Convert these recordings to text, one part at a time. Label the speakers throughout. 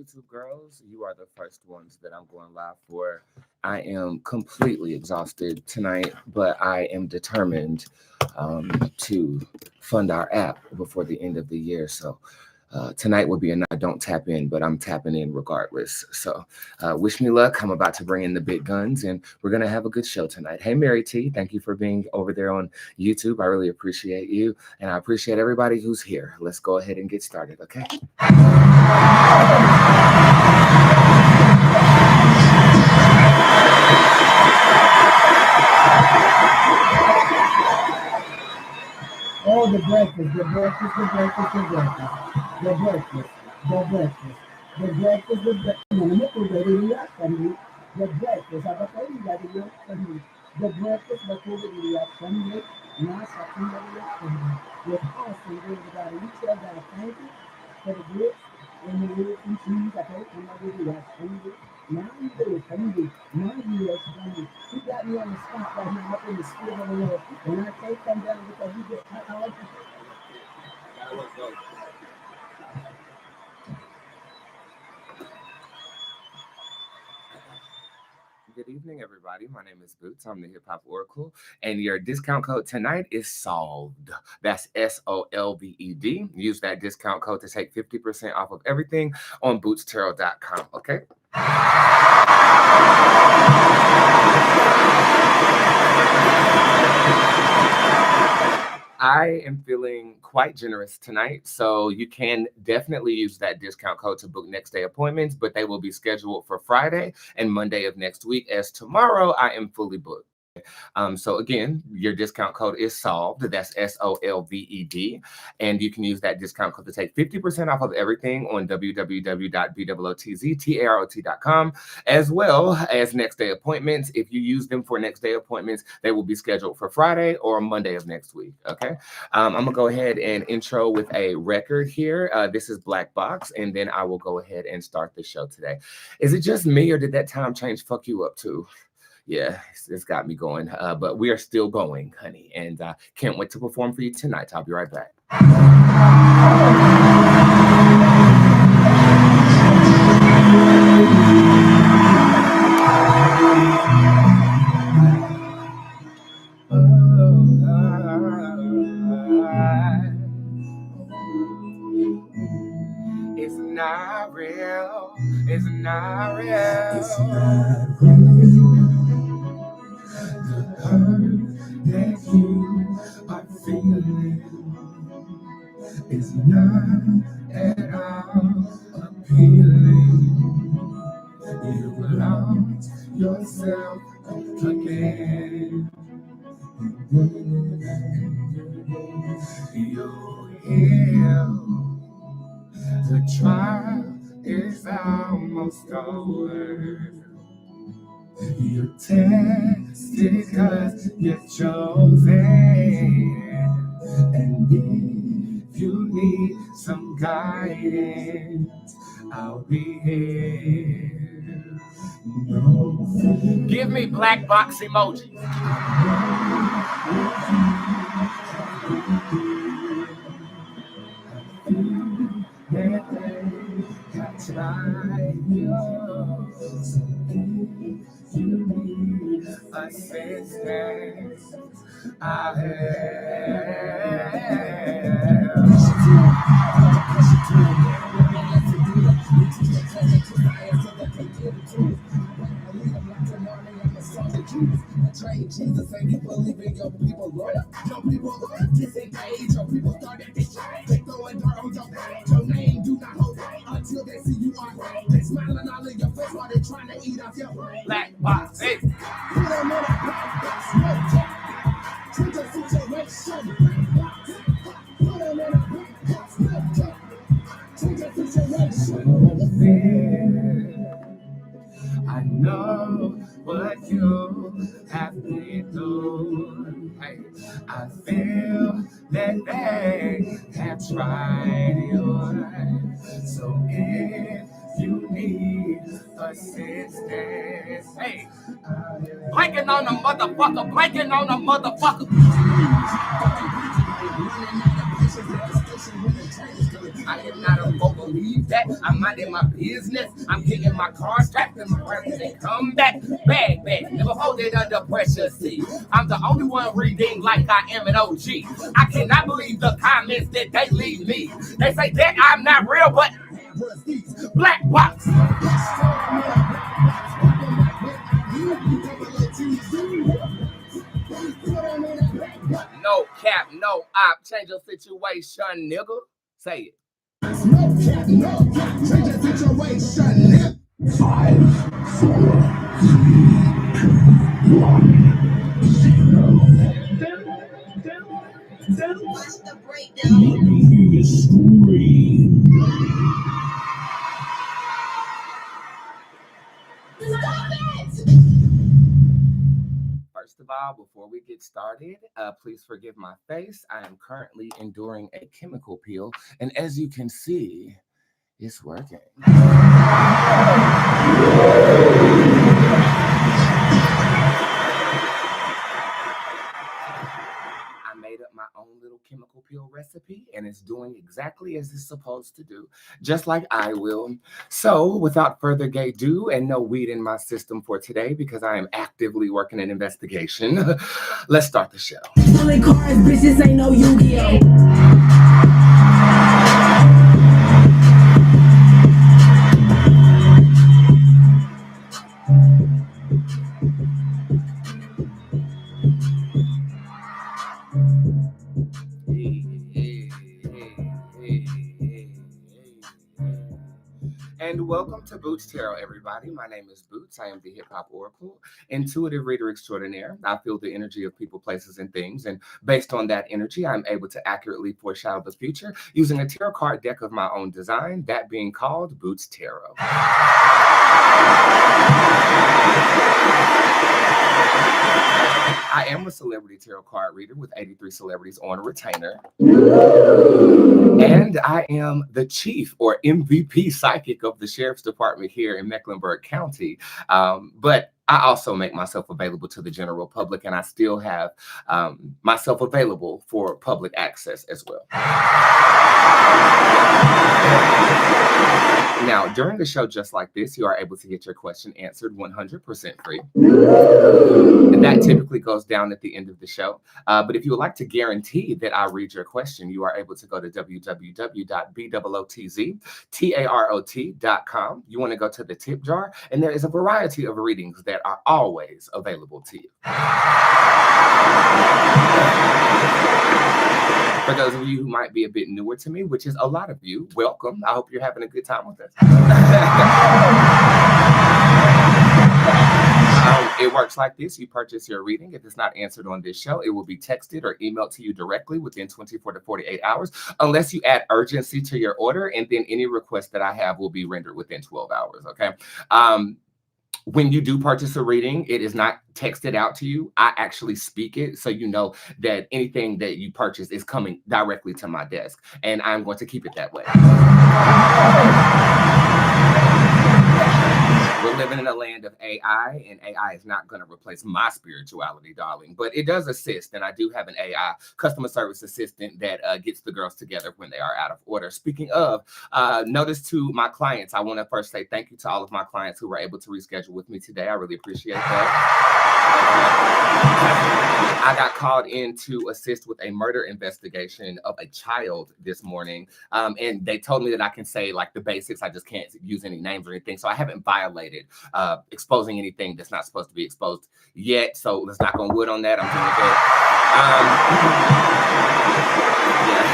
Speaker 1: YouTube girls. You are the first ones that I'm going live for. I am completely exhausted tonight, but I am determined to fund our app before the end of the year. So tonight will be a night I don't tap in, but I'm tapping in regardless. So wish me luck. I'm about to bring in the big guns, and we're going to have a good show tonight. Hey, Mary T, thank you for being over there on YouTube. I really appreciate you, and I appreciate everybody who's here. Let's go ahead and get started, okay?
Speaker 2: Oh, the breakfast, the breakfast, the breakfast, the breakfast, the breakfast, the breakfast, the breakfast, the breakfast. The breakfast, the breakfast, the Sunday, not Sunday, with awesome, everybody. We tell God thank you for the gifts and the words and cheese. I hope somebody do that. Now you do it, Sunday. Now you are Sunday. He got me on the spot right now up in the spirit of the Lord. And I can't come down because he just, I like to.
Speaker 1: Good evening, everybody. My name is Boots. I'm the Hip Hop Oracle, and your discount code tonight is SOLVED. That's SOLVED. Use that discount code to take 50% off of everything on bootstarot.com, okay? I am feeling quite generous tonight, so you can definitely use that discount code to book next day appointments, but they will be scheduled for Friday and Monday of next week, as tomorrow I am fully booked. So again, your discount code is SOLVED. That's SOLVED. And you can use that discount code to take 50% off of everything on www.bootztarot.com, as well as next day appointments. If you use them for next day appointments, they will be scheduled for Friday or Monday of next week. Okay. I'm going to go ahead and intro with a record here. This is Black Box, and then I will go ahead and start the show today. Is it just me, or did that time change fuck you up too? Yeah, it's got me going, but we are still going, honey, and can't wait to perform for you tonight. I'll be right back. It's not real. It's not real. It's not real. The hurt that you are feeling is not at all appealing. You lost yourself again. You heal. The trial is almost over. You're tested because you're chosen. And if you need some guidance, I'll be here. No. Give me black box emoji. You need assistance. I Trade Jesus and you believe in your people, Lord. Your people disengage, your people start at this change. They throwing dirt on your name. Your name do not hold until they see you are great. They smiling all in your face while they trying to eat off your black box. Hey. Put them in a black box, no talk. Treat the situation, black box. Put them in a black box, no talk. Treat the situation. I know what you have been through. I feel that they have tried you. So if you need assistance, hey, blanking on a motherfucker, blanking on a motherfucker. I am not a believe that I'm minding my business. I'm getting my car strapped in my purse and come back. Bag, never hold it under pressure. See, I'm the only one reading like I am an OG. I cannot believe the comments that they leave me. They say that I'm not real, but black box. No cap, no op. Change your situation, nigga. Say it. No cap, change your situation, nigga. 5, 4, 3, 2, 1, 0. What's the breakdown? Let me hear you scream. Stop it! First of all, before we get started, please forgive my face. I am currently enduring a chemical peel, and as you can see, it's working. I made up my own little chemical peel recipe, and it's doing exactly as it's supposed to do, just like I will. So, without further ado, and no weed in my system for today because I am actively working an investigation, let's start the show. Selling cars, bitches ain't no Yu-Gi-Oh! And welcome to Bootzé Tarot, everybody. My name is Bootz. I am the hip-hop oracle, intuitive reader extraordinaire. I feel the energy of people, places, and things. And based on that energy, I'm able to accurately foreshadow the future using a tarot card deck of my own design, that being called Bootzé Tarot. I am a celebrity tarot card reader with 83 celebrities on retainer. And I am the chief or MVP psychic of the Sheriff's Department here in Mecklenburg County. But I also make myself available to the general public, and I still have myself available for public access as well. Now, during the show just like this, you are able to get your question answered 100% free. And that typically goes down at the end of the show. But if you would like to guarantee that I read your question, you are able to go to www.bootztarot.com. You want to go to the tip jar, and there is a variety of readings that are always available to you. For those of you who might be a bit newer to me, which is a lot of you, welcome. I hope you're having a good time with us. It works like this. You purchase your reading. If it's not answered on this show, it will be texted or emailed to you directly within 24 to 48 hours, unless you add urgency to your order, and then any request that I have will be rendered within 12 hours, okay? When you do purchase a reading, it is not texted out to you. I actually speak it, so you know that anything that you purchase is coming directly to my desk, and I'm going to keep it that way. We're living in a land of AI, and AI is not going to replace my spirituality, darling, but it does assist, and I do have an AI customer service assistant that gets the girls together when they are out of order. Speaking of, notice to my clients, I want to first say thank you to all of my clients who were able to reschedule with me today. I really appreciate that. I got called in to assist with a murder investigation of a child this morning, and they told me that I can say like the basics. I just can't use any names or anything, so I haven't violated exposing anything that's not supposed to be exposed yet. So let's knock on wood on that. I'm doing good. Yeah.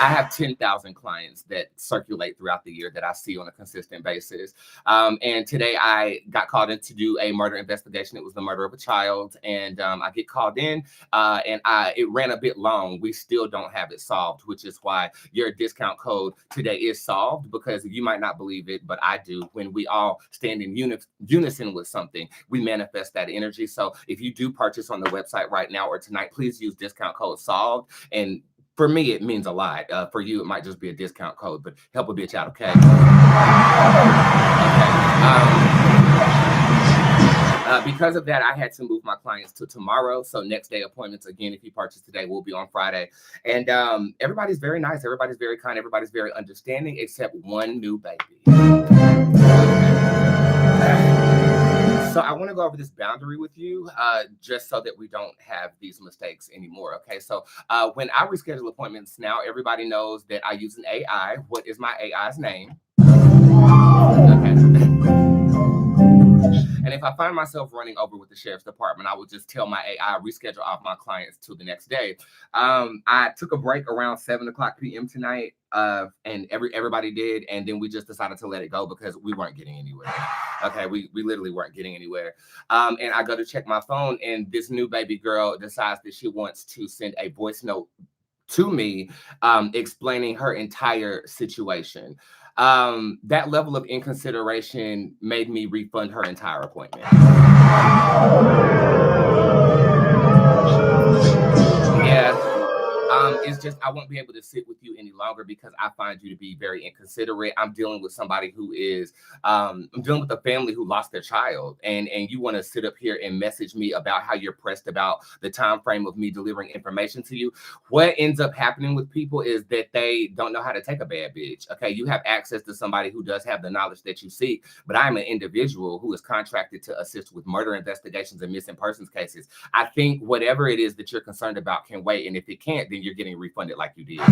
Speaker 1: I have 10,000 clients that circulate throughout the year that I see on a consistent basis. And today I got called in to do a murder investigation. It was the murder of a child. And I get called in and it ran a bit long. We still don't have it solved, which is why your discount code today is solved, because you might not believe it, but I do. When we all stand in unison with something, we manifest that energy. So if you do purchase on the website right now or tonight, please use discount code solved. And for me, it means a lot. For you, it might just be a discount code, but help a bitch out, okay? Okay. Because of that, I had to move my clients to tomorrow. So next day appointments, again, if you purchase today, will be on Friday. And everybody's very nice. Everybody's very kind. Everybody's very understanding, except one new baby. So I want to go over this boundary with you, just so that we don't have these mistakes anymore. Okay, so when I reschedule appointments now, everybody knows that I use an AI. What is my AI's name? Okay. And if I find myself running over with the sheriff's department, I will just tell my AI, reschedule off my clients to the next day. I took a break around 7:00 p.m. tonight, and everybody did, and then we just decided to let it go because we weren't getting anywhere. Okay, we literally weren't getting anywhere. And I go to check my phone, and this new baby girl decides that she wants to send a voice note to me, explaining her entire situation. That level of inconsideration made me refund her entire appointment. Yeah. It's just I won't be able to sit with you any longer because I find you to be very inconsiderate. I'm dealing with somebody who is I'm dealing with a family who lost their child, and you want to sit up here and message me about how you're pressed about the time frame of me delivering information to you. What ends up happening with people is that they don't know how to take a bad bitch. Okay, you have access to somebody who does have the knowledge that you seek, but I'm an individual who is contracted to assist with murder investigations and missing persons cases. I think whatever it is that you're concerned about can wait, and if it can't, then you're getting refunded like you did. Okay.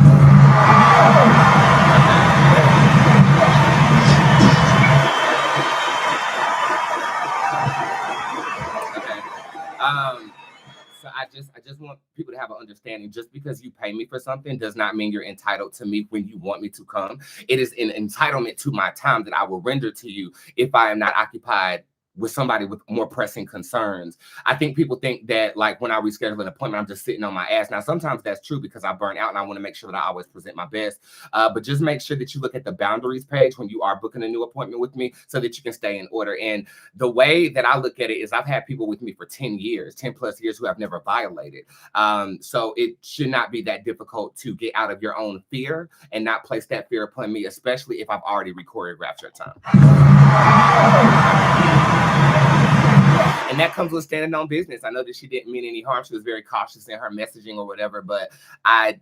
Speaker 1: So I just want people to have an understanding. Just because you pay me for something does not mean you're entitled to me when you want me to come. It is an entitlement to my time that I will render to you if I am not occupied with somebody with more pressing concerns. I think people think that like when I reschedule an appointment, I'm just sitting on my ass. Now, sometimes that's true because I burn out and I want to make sure that I always present my best. But just make sure that you look at the boundaries page when you are booking a new appointment with me so that you can stay in order. And the way that I look at it is I've had people with me for 10 plus years who have never violated. So it should not be that difficult to get out of your own fear and not place that fear upon me, especially if I've already choreographed your time. And that comes with standing on business. I know that she didn't mean any harm. She was very cautious in her messaging or whatever, but I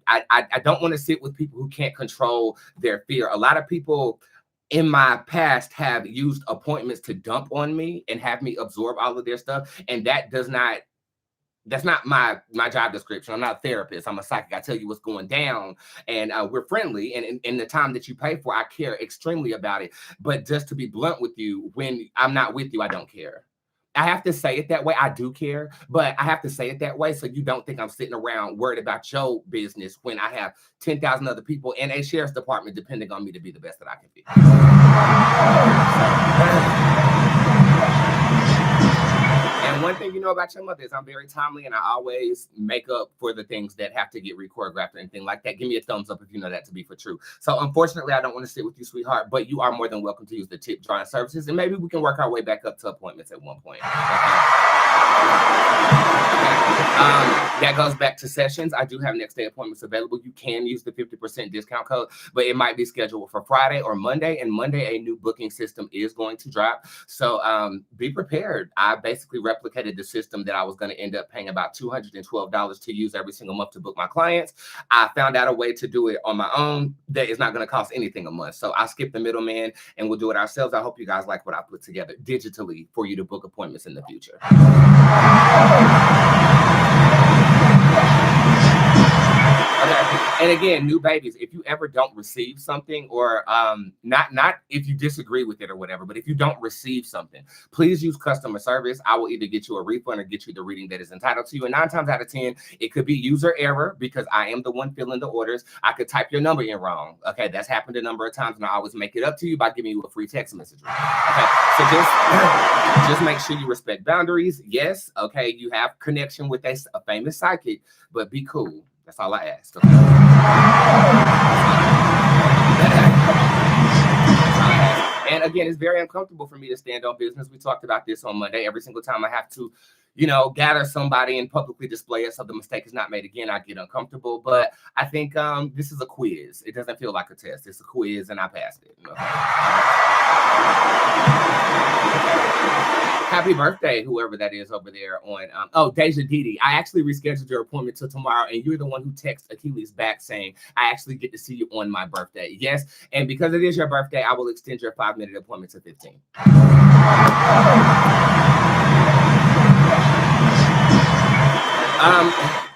Speaker 1: don't want to sit with people who can't control their fear. A lot of people in my past have used appointments to dump on me and have me absorb all of their stuff. And that's not my job description. I'm not a therapist. I'm a psychic. I tell you what's going down, and we're friendly. And in the time that you pay for, I care extremely about it. But just to be blunt with you, when I'm not with you, I don't care. I have to say it that way. I do care, but I have to say it that way so you don't think I'm sitting around worried about your business when I have 10,000 other people and a sheriff's department depending on me to be the best that I can be. And one thing you know about your mother is I'm very timely and I always make up for the things that have to get choreographed or anything like that. Give me a thumbs up if you know that to be for true. So unfortunately, I don't want to sit with you, sweetheart, but you are more than welcome to use the tip drawing services, and maybe we can work our way back up to appointments at one point. That goes back to sessions. I do have next day appointments available. You can use the 50% discount code, but it might be scheduled for Friday or Monday. And Monday, a new booking system is going to drop. So be prepared. I basically replicated the system that I was going to end up paying about $212 to use every single month to book my clients. I found out a way to do it on my own that is not going to cost anything a month. So I skipped the middleman and we'll do it ourselves. I hope you guys like what I put together digitally for you to book appointments in the future. Okay. And again, new babies, if you ever don't receive something or not if you disagree with it or whatever, but if you don't receive something, please use customer service. I will either get you a refund or get you the reading that is entitled to you. And 9 times out of 10, it could be user error because I am the one filling the orders. I could type your number in wrong. Okay, that's happened a number of times, and I always make it up to you by giving you a free text message. Okay, so just make sure you respect boundaries. Yes, okay, you have connection with a famous psychic, but be cool. That's all I ask. Okay? And again, it's very uncomfortable for me to stand on business. We talked about this on Monday. Every single time I have to, gather somebody and publicly display it so the mistake is not made again. I get uncomfortable, but I think this is a quiz. It doesn't feel like a test. It's a quiz, and I passed it. Happy birthday, whoever that is over there on, Deja Didi. I actually rescheduled your appointment till tomorrow, and you're the one who texted Achilles back saying, I actually get to see you on my birthday. Yes, and because it is your birthday, I will extend your 5-minute appointment to 15.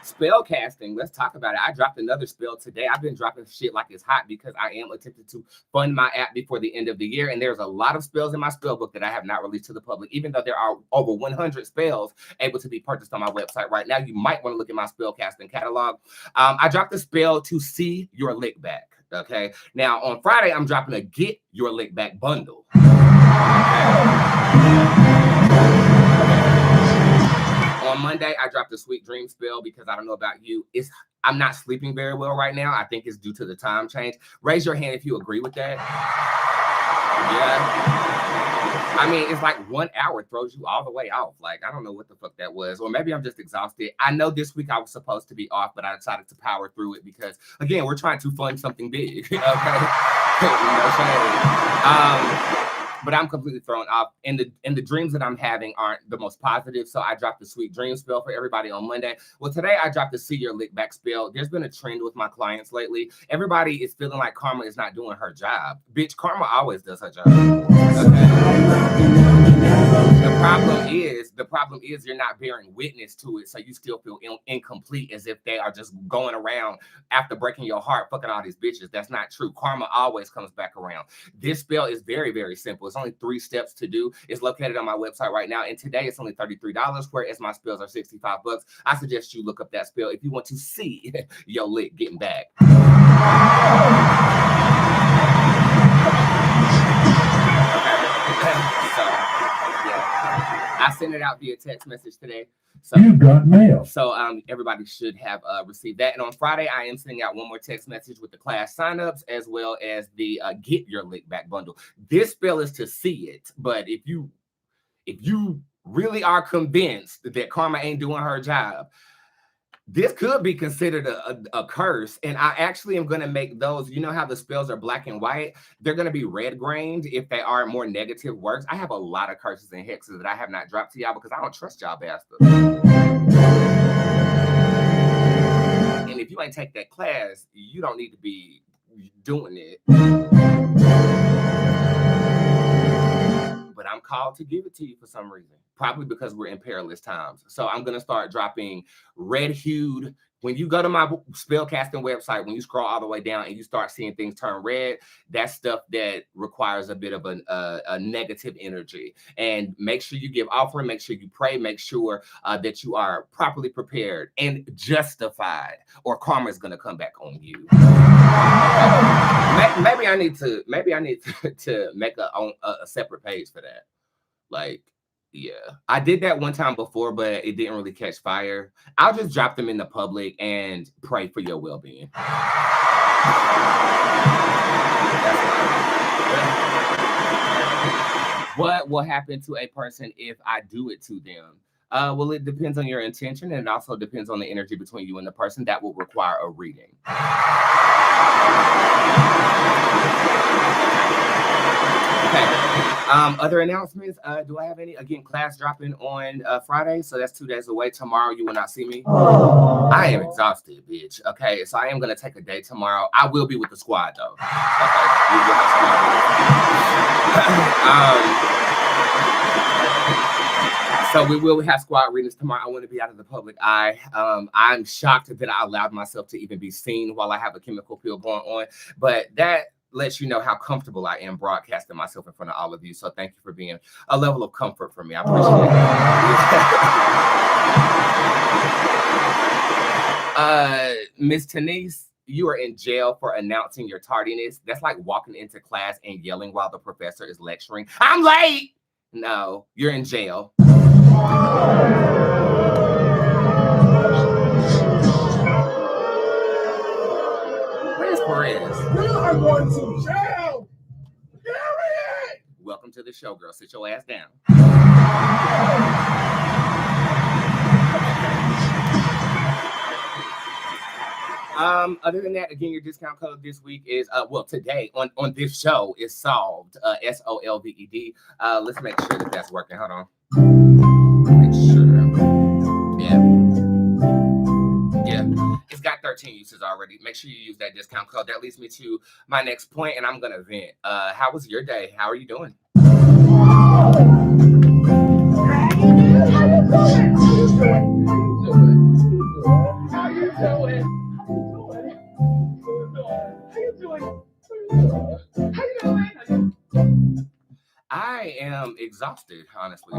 Speaker 1: Spell casting, let's talk about it. I dropped another spell today. I've been dropping shit like it's hot because I am attempting to fund my app before the end of the year, and there's a lot of spells in my spell book that I have not released to the public, even though there are over 100 spells able to be purchased on my website right now. You might want to look at my spell casting catalog. I dropped a spell to see your lick back. Okay, now on Friday I'm dropping a get your lick back bundle. On Monday, I dropped a sweet dream spell because I don't know about you. I'm not sleeping very well right now. I think it's due to the time change. Raise your hand if you agree with that. Yeah. I mean, it's like 1 hour throws you all the way off. Like, I don't know what the fuck that was. Or maybe I'm just exhausted. I know this week I was supposed to be off, but I decided to power through it because, again, we're trying to fund something big. Okay? No shade. But I'm completely thrown off. And the dreams that I'm having aren't the most positive. So I dropped the sweet dream spell for everybody on Monday. Well, today I dropped the see your lick back spell. There's been a trend with my clients lately. Everybody is feeling like karma is not doing her job. Bitch, karma always does her job. Okay? The problem is you're not bearing witness to it. So you still feel incomplete, as if they are just going around after breaking your heart, fucking all these bitches. That's not true. Karma always comes back around. This spell is very, very simple. It's only 3 steps to do. It's located on my website right now. And today it's only $33, whereas my spells are $65. I suggest you look up that spell if you want to see your lick getting back. I sent it out via text message today. So
Speaker 3: you got mail.
Speaker 1: So everybody should have received that. And on Friday, I am sending out one more text message with the class signups as well as the get your lick back bundle. This spell is to see it, but if you really are convinced that karma ain't doing her job, this could be considered a curse. And I actually am going to make those, you know how the spells are black and white? They're going to be red grained if they are more negative works. I have a lot of curses and hexes that I have not dropped to y'all because I don't trust y'all bastards. And if you ain't take that class, you don't need to be doing it. But I'm called to give it to you for some reason. Probably because we're in perilous times. So I'm going to start dropping red-hued. When you go to my spellcasting website, when you scroll all the way down and you start seeing things turn red, that's stuff that requires a bit of a negative energy. And make sure you give offering, make sure you pray, make sure that you are properly prepared and justified, or karma is going to come back on you. Maybe I need to make a separate page for that. Like, yeah, I did that one time before, but it didn't really catch fire. I'll just drop them in the public and pray for your well-being. What will happen to a person if I do it to them? Well, it depends on your intention, and it also depends on the energy between you and the person. That will require a reading. Okay. Other announcements? Do I have any? Again, class dropping on Friday, so that's 2 days away. Tomorrow, you will not see me. I am exhausted, bitch. Okay, so I am gonna take a day tomorrow. I will be with the squad though. Okay, we will have squad. So we will have squad readings tomorrow. I want to be out of the public eye. I'm shocked that I allowed myself to even be seen while I have a chemical peel going on, but that lets you know how comfortable I am broadcasting myself in front of all of you. So thank you for being a level of comfort for me. I appreciate it. Miss Tanise, you are in jail for announcing your tardiness. That's like walking into class and yelling while the professor is lecturing. I'm late. No, you're in jail. Where's Perez?
Speaker 3: You are going to jail. Period.
Speaker 1: Welcome to the show, girl. Sit your ass down. Other than that, again, your discount code this week is today on this show is solved. SOLVED. Let's make sure that that's working. Hold on. Make sure. Yeah. It's got 13 uses already. Make sure you use that discount code. That leads me to my next point, and I'm gonna vent. How was your day? How are you doing? I am exhausted, honestly.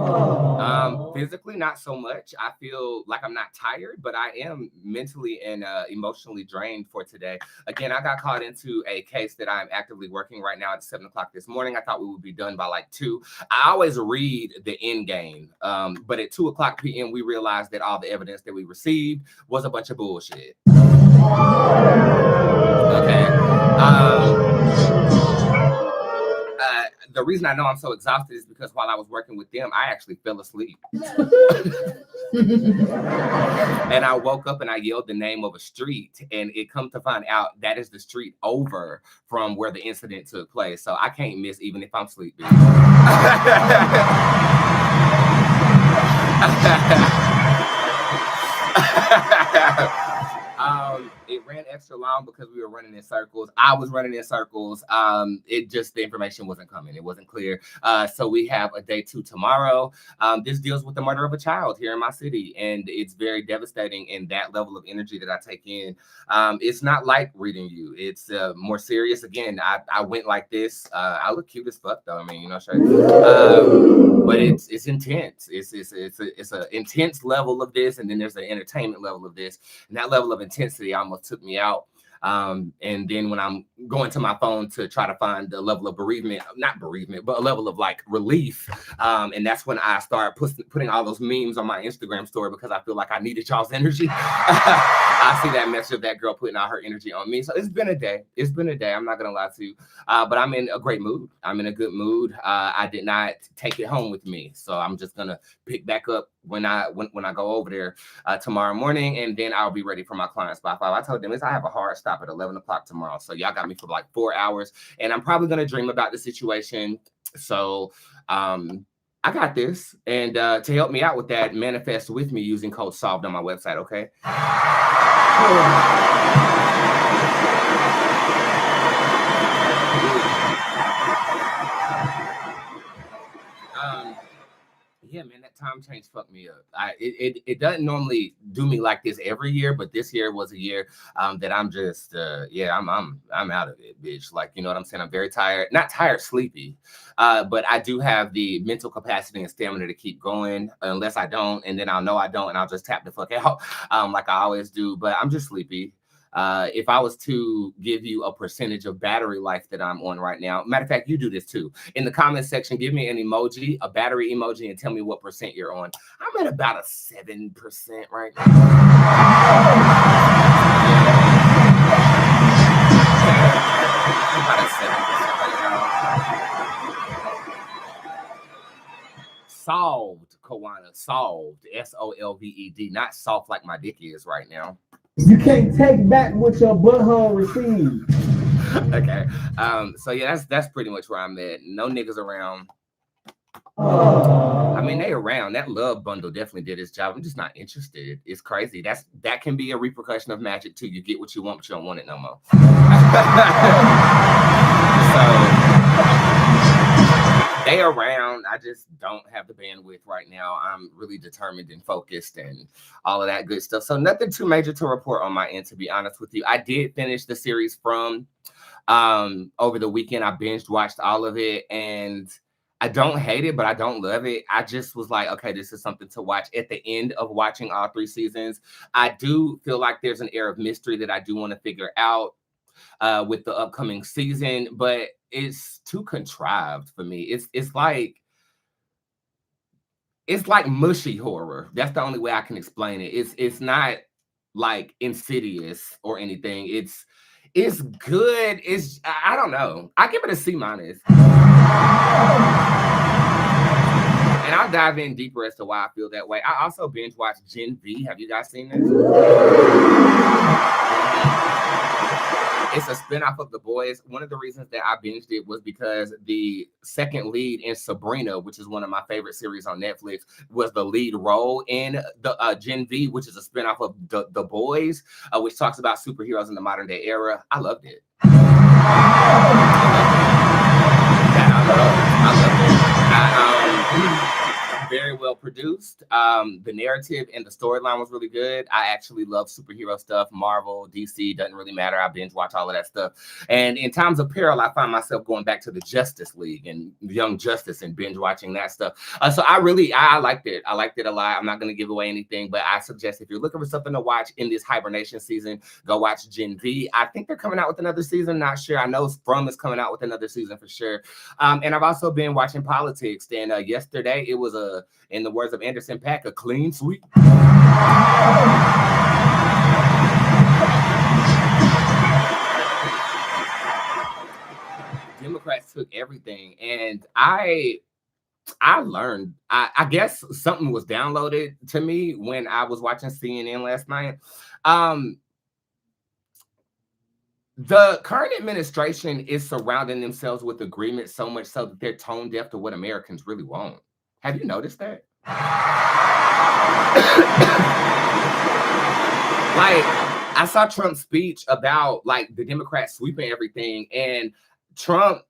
Speaker 1: Physically, not so much. I feel like I'm not tired, but I am mentally and emotionally drained for today. Again, I got caught into a case that I'm actively working right now at 7 o'clock this morning. I thought we would be done by like 2. I always read the end game, but at 2 o'clock p.m., we realized that all the evidence that we received was a bunch of bullshit. Okay. The reason I know I'm so exhausted is because while I was working with them, I actually fell asleep. And I woke up and I yelled the name of a street, and it come to find out that is the street over from where the incident took place. So I can't miss even if I'm sleeping. It ran extra long because we were running in circles. I was running in circles. The information wasn't coming. It wasn't clear. So we have a day 2 tomorrow. This deals with the murder of a child here in my city, and it's very devastating in that level of energy that I take in. It's not like reading you. It's more serious. Again, I went like this. I look cute as fuck though. I mean, but it's intense. It's an intense level of this, and then there's an entertainment level of this, and that level of intensity almost took me out. And then when I'm going to my phone to try to find the level of not bereavement, but a level of like relief. And that's when I start putting all those memes on my Instagram story because I feel like I needed y'all's energy. I see that message of that girl putting all her energy on me. So it's been a day. I'm not going to lie to you. But I'm in a great mood. I'm in a good mood. I did not take it home with me. So I'm just going to pick back up when I go over there tomorrow morning, and then I'll be ready for my clients by 5. I told them I have a hard stop at 11 o'clock tomorrow. So y'all got me for like 4 hours, and I'm probably going to dream about the situation. So I got this. And to help me out with that, manifest with me using code SOLVED on my website, okay? Yeah, man, that time change fucked me up. It doesn't normally do me like this every year, but this year was a year that I'm just I'm out of it, bitch. Like, you know what I'm saying? I'm very tired, not tired, sleepy, but I do have the mental capacity and stamina to keep going. Unless I don't, and then I'll know I don't, and I'll just tap the fuck out like I always do. But I'm just sleepy. If I was to give you a percentage of battery life that I'm on right now, matter of fact, you do this too. In the comment section, give me an emoji, a battery emoji, and tell me what percent you're on. I'm at about a 7% right now. About a 7% right now. Solved, Kawana, solved, SOLVED, not soft like my dick is right now.
Speaker 2: You can't take back what your butthole received.
Speaker 1: Okay. So yeah, that's pretty much where I'm at. No niggas around. I mean, they around. That love bundle definitely did its job. I'm just not interested. It's crazy. That can be a repercussion of magic too. You get what you want, but you don't want it no more. So they around. I just don't have the bandwidth right now. I'm really determined and focused and all of that good stuff. So nothing too major to report on my end, to be honest with you. I did finish the series from over the weekend. I binge watched all of it, and I don't hate it, but I don't love it. I just was like, okay, this is something to watch. At the end of watching all 3 seasons, I do feel like there's an air of mystery that I do want to figure out with the upcoming season, but it's too contrived for me. It's like mushy horror. That's the only way I can explain it. It's not like Insidious or anything. It's good. I don't know. I give it a C-. And I'll dive in deeper as to why I feel that way. I also binge watched Djinn V. Have you guys seen this? spinoff of The Boys. One of the reasons that I binged it was because the second lead in Sabrina, which is one of my favorite series on Netflix, was the lead role in the Gen V, which is a spinoff of The Boys, which talks about superheroes in the modern day era. I loved it. I loved it. Very well produced. The narrative and the storyline was really good. I actually love superhero stuff. Marvel, DC, doesn't really matter. I binge watch all of that stuff. And in times of peril, I find myself going back to the Justice League and Young Justice and binge watching that stuff. So I liked it. I liked it a lot. I'm not going to give away anything, but I suggest if you're looking for something to watch in this hibernation season, go watch Gen V. I think they're coming out with another season. Not sure. I know From is coming out with another season for sure. And I've also been watching politics. And yesterday it was in the words of Anderson .Paak, a clean sweep. Democrats took everything, and I learned. I guess something was downloaded to me when I was watching CNN last night. The current administration is surrounding themselves with agreements so much so that they're tone deaf to what Americans really want. Have you noticed that? Like, I saw Trump's speech about like the Democrats sweeping everything, and Trump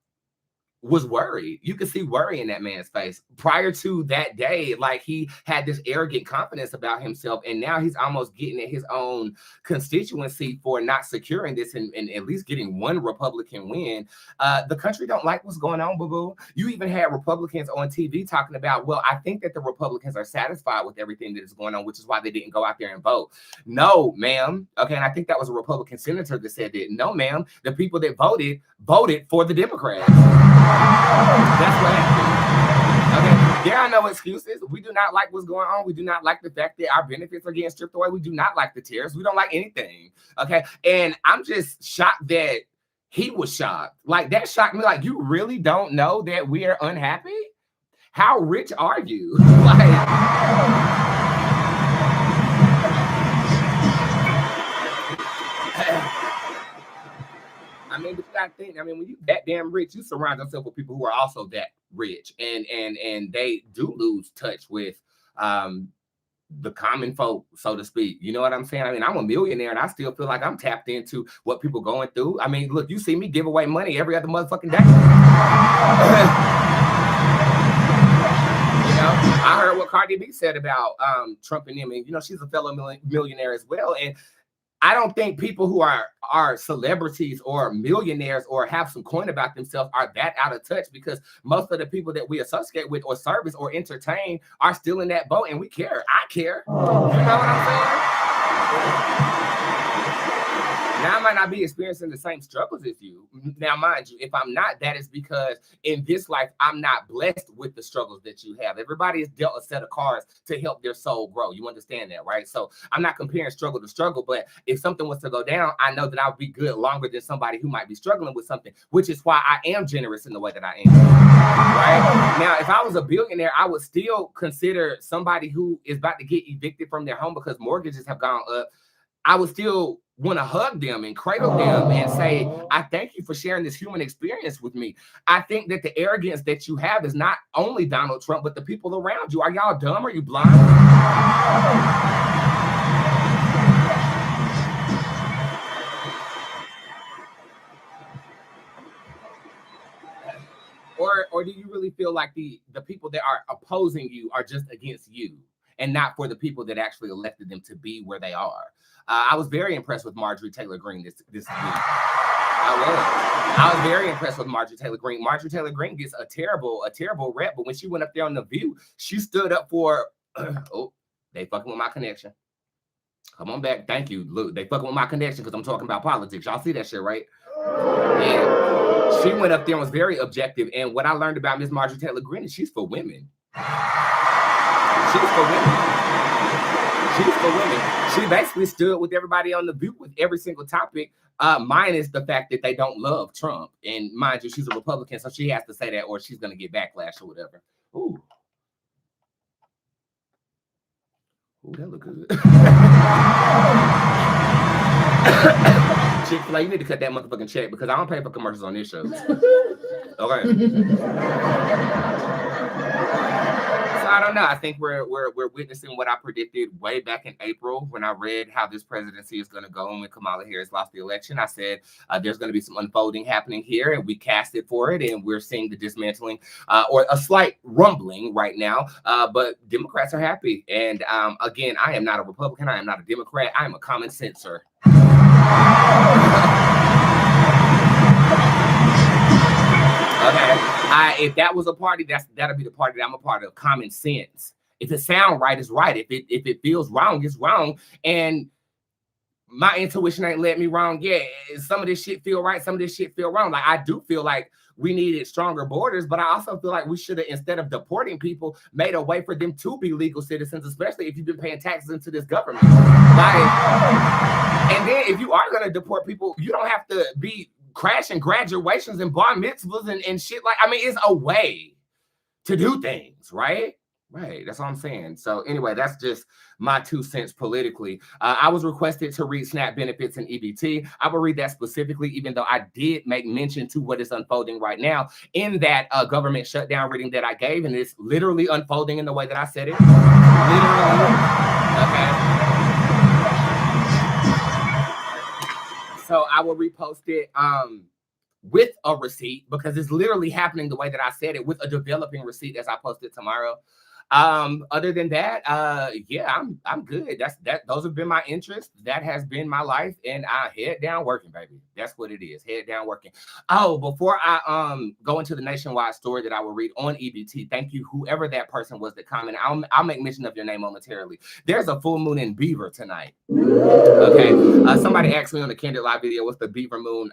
Speaker 1: was worried. You could see worry in that man's face. Prior to that day, like he had this arrogant confidence about himself, and now he's almost getting at his own constituency for not securing this and at least getting one Republican win. The country don't like what's going on, boo-boo. You even had Republicans on TV talking about, well, I think that the Republicans are satisfied with everything that is going on, which is why they didn't go out there and vote. No, ma'am. Okay, and I think that was a Republican senator that said that. No, ma'am. The people that voted for the Democrats. That's what happened. Okay, there are no excuses. We do not like what's going on. We do not like the fact that our benefits are getting stripped away. We do not like the tariffs. We don't like anything. Okay, and I'm just shocked that he was shocked. Like, that shocked me. Like, you really don't know that we are unhappy? How rich are you? Like, I mean, but you gotta think. I mean, when you that damn rich, you surround yourself with people who are also that rich, and they do lose touch with the common folk, so to speak. You know what I'm saying? I mean, I'm a millionaire, and I still feel like I'm tapped into what people going through. I mean, look, you see me give away money every other motherfucking day. You know, I heard what Cardi B said about Trump and him, and you know, she's a fellow millionaire as well, and I don't think people who are celebrities or millionaires or have some coin about themselves are that out of touch, because most of the people that we associate with or service or entertain are still in that boat, and we care. I care. You know what I'm saying? Now, I might not be experiencing the same struggles as you. Now, mind you, if I'm not, that is because in this life, I'm not blessed with the struggles that you have. Everybody is dealt a set of cards to help their soul grow. You understand that, right? So I'm not comparing struggle to struggle, but if something was to go down, I know that I'll be good longer than somebody who might be struggling with something, which is why I am generous in the way that I am, right? Now, if I was a billionaire, I would still consider somebody who is about to get evicted from their home because mortgages have gone up. I would still want to hug them and cradle them and say, I thank you for sharing this human experience with me. I think that the arrogance that you have is not only Donald Trump, but the people around you. Are y'all dumb? Are you blind? Or do you really feel like the people that are opposing you are just against you and not for the people that actually elected them to be where they are? I was very impressed with Marjorie Taylor Greene this week. I was very impressed with Marjorie Taylor Greene. Marjorie Taylor Greene gets a terrible rep, but when she went up there on The View, she stood up for, oh, they fucking with my connection. Come on back. Thank you, Luke. They fucking with my connection because I'm talking about politics. Y'all see that shit, right? Yeah. She went up there and was very objective. And what I learned about Miss Marjorie Taylor Greene is she's for women. She's for women. She's for women. She basically stood with everybody on The View with every single topic, minus the fact that they don't love Trump. And mind you, she's a Republican, so she has to say that or she's going to get backlash or whatever. Ooh. Ooh, that look good. Chick-fil-A, you need to cut that motherfucking check because I don't pay for commercials on this show. Okay. So I don't know. I think we're witnessing what I predicted way back in April when I read how this presidency is going to go. And when Kamala Harris lost the election, I said there's going to be some unfolding happening here, and we casted for it, and we're seeing the dismantling or a slight rumbling right now. But Democrats are happy, and again, I am not a Republican. I am not a Democrat. I am a common senser. Okay. If that was a party, that'll be the party that I'm a part of. Common sense. If it sounds right, it's right. If it feels wrong, it's wrong. And my intuition ain't let me wrong yet. Some of this shit feel right. Some of this shit feel wrong. Like I do feel like we needed stronger borders, but I also feel like we should have, instead of deporting people, made a way for them to be legal citizens, especially if you've been paying taxes into this government. Like, and then if you are going to deport people, you don't have to be crashing graduations and bar mitzvahs and shit. Like, I mean, it's a way to do things, right? Right. That's what I'm saying. So anyway, that's just my 2 cents politically. I was requested to read SNAP benefits and EBT. I will read that specifically, even though I did make mention to what is unfolding right now in that government shutdown reading that I gave. And it's literally unfolding in the way that I said it. Literally. Okay. So I will repost it with a receipt because it's literally happening the way that I said it, with a developing receipt as I post it tomorrow. Other than that, yeah, I'm good. Those have been my interests. That has been my life, and I head down working, baby. That's what it is. Head down working. Oh, before I go into the nationwide story that I will read on EBT, thank you, whoever that person was that commented. I'll make mention of your name momentarily. There's a full moon in Beaver tonight. Okay. Somebody asked me on the Candid Live video, what's the Beaver moon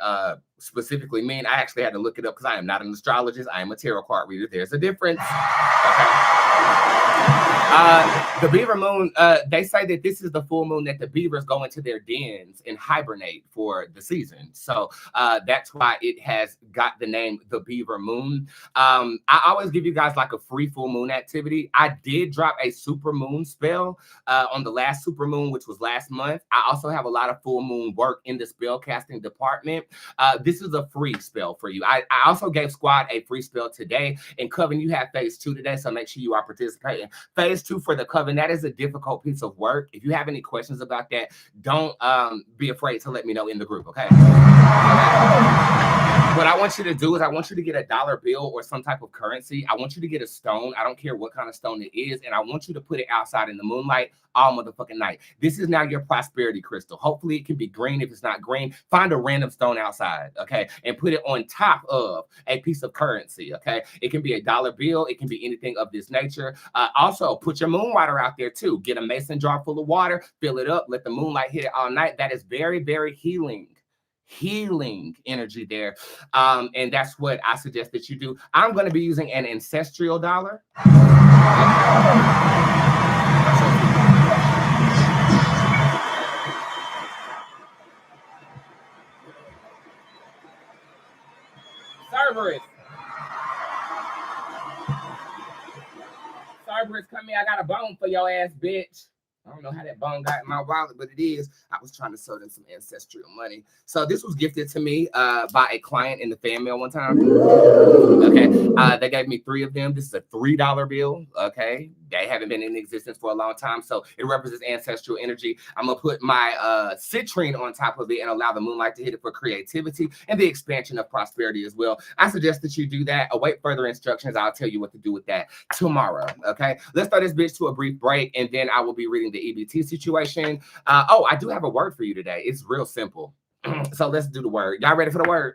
Speaker 1: specifically mean? I actually had to look it up because I am not an astrologist. I am a tarot card reader. There's a difference. Okay. The beaver moon, they say that this is the full moon that the beavers go into their dens and hibernate for the season. So that's why it has got the name the beaver moon. I always give you guys like a free full moon activity. I did drop a super moon spell on the last super moon, which was last month. I also have a lot of full moon work in the spell casting department. This is a free spell for you. I also gave Squad a free spell today. And Coven, you have phase 2 today, so make sure you are participating. Phase 2 for the Coven, that is a difficult piece of work. If you have any questions about that, don't be afraid to let me know in the group, okay? What I want you to do is I want you to get a dollar bill or some type of currency. I want you to get a stone. I don't care what kind of stone it is. And I want you to put it outside in the moonlight all motherfucking night. This is now your prosperity crystal. Hopefully it can be green. If it's not green, find a random stone outside, okay? And put it on top of a piece of currency, okay? It can be a dollar bill. It can be anything of this nature. Also, put your moon water out there too. Get a mason jar full of water, fill it up, let the moonlight hit it all night. That is very, very healing energy there. And that's what I suggest that you do. I'm going to be using an ancestral dollar. Cerberus, come here. I got a bone for your ass, bitch. I don't know how that bone got in my wallet, but it is. I was trying to sow them some ancestral money. So this was gifted to me by a client in the fan mail one time. Okay. They gave me 3 of them. This is a $3 bill. Okay. They haven't been in existence for a long time. So it represents ancestral energy. I'm going to put my citrine on top of it and allow the moonlight to hit it for creativity and the expansion of prosperity as well. I suggest that you do that. Await further instructions. I'll tell you what to do with that tomorrow. Okay. Let's throw this bitch to a brief break, and then I will be reading the EBT situation. Oh, I do have a word for you today. It's real simple. So let's do the word. Y'all ready for the word?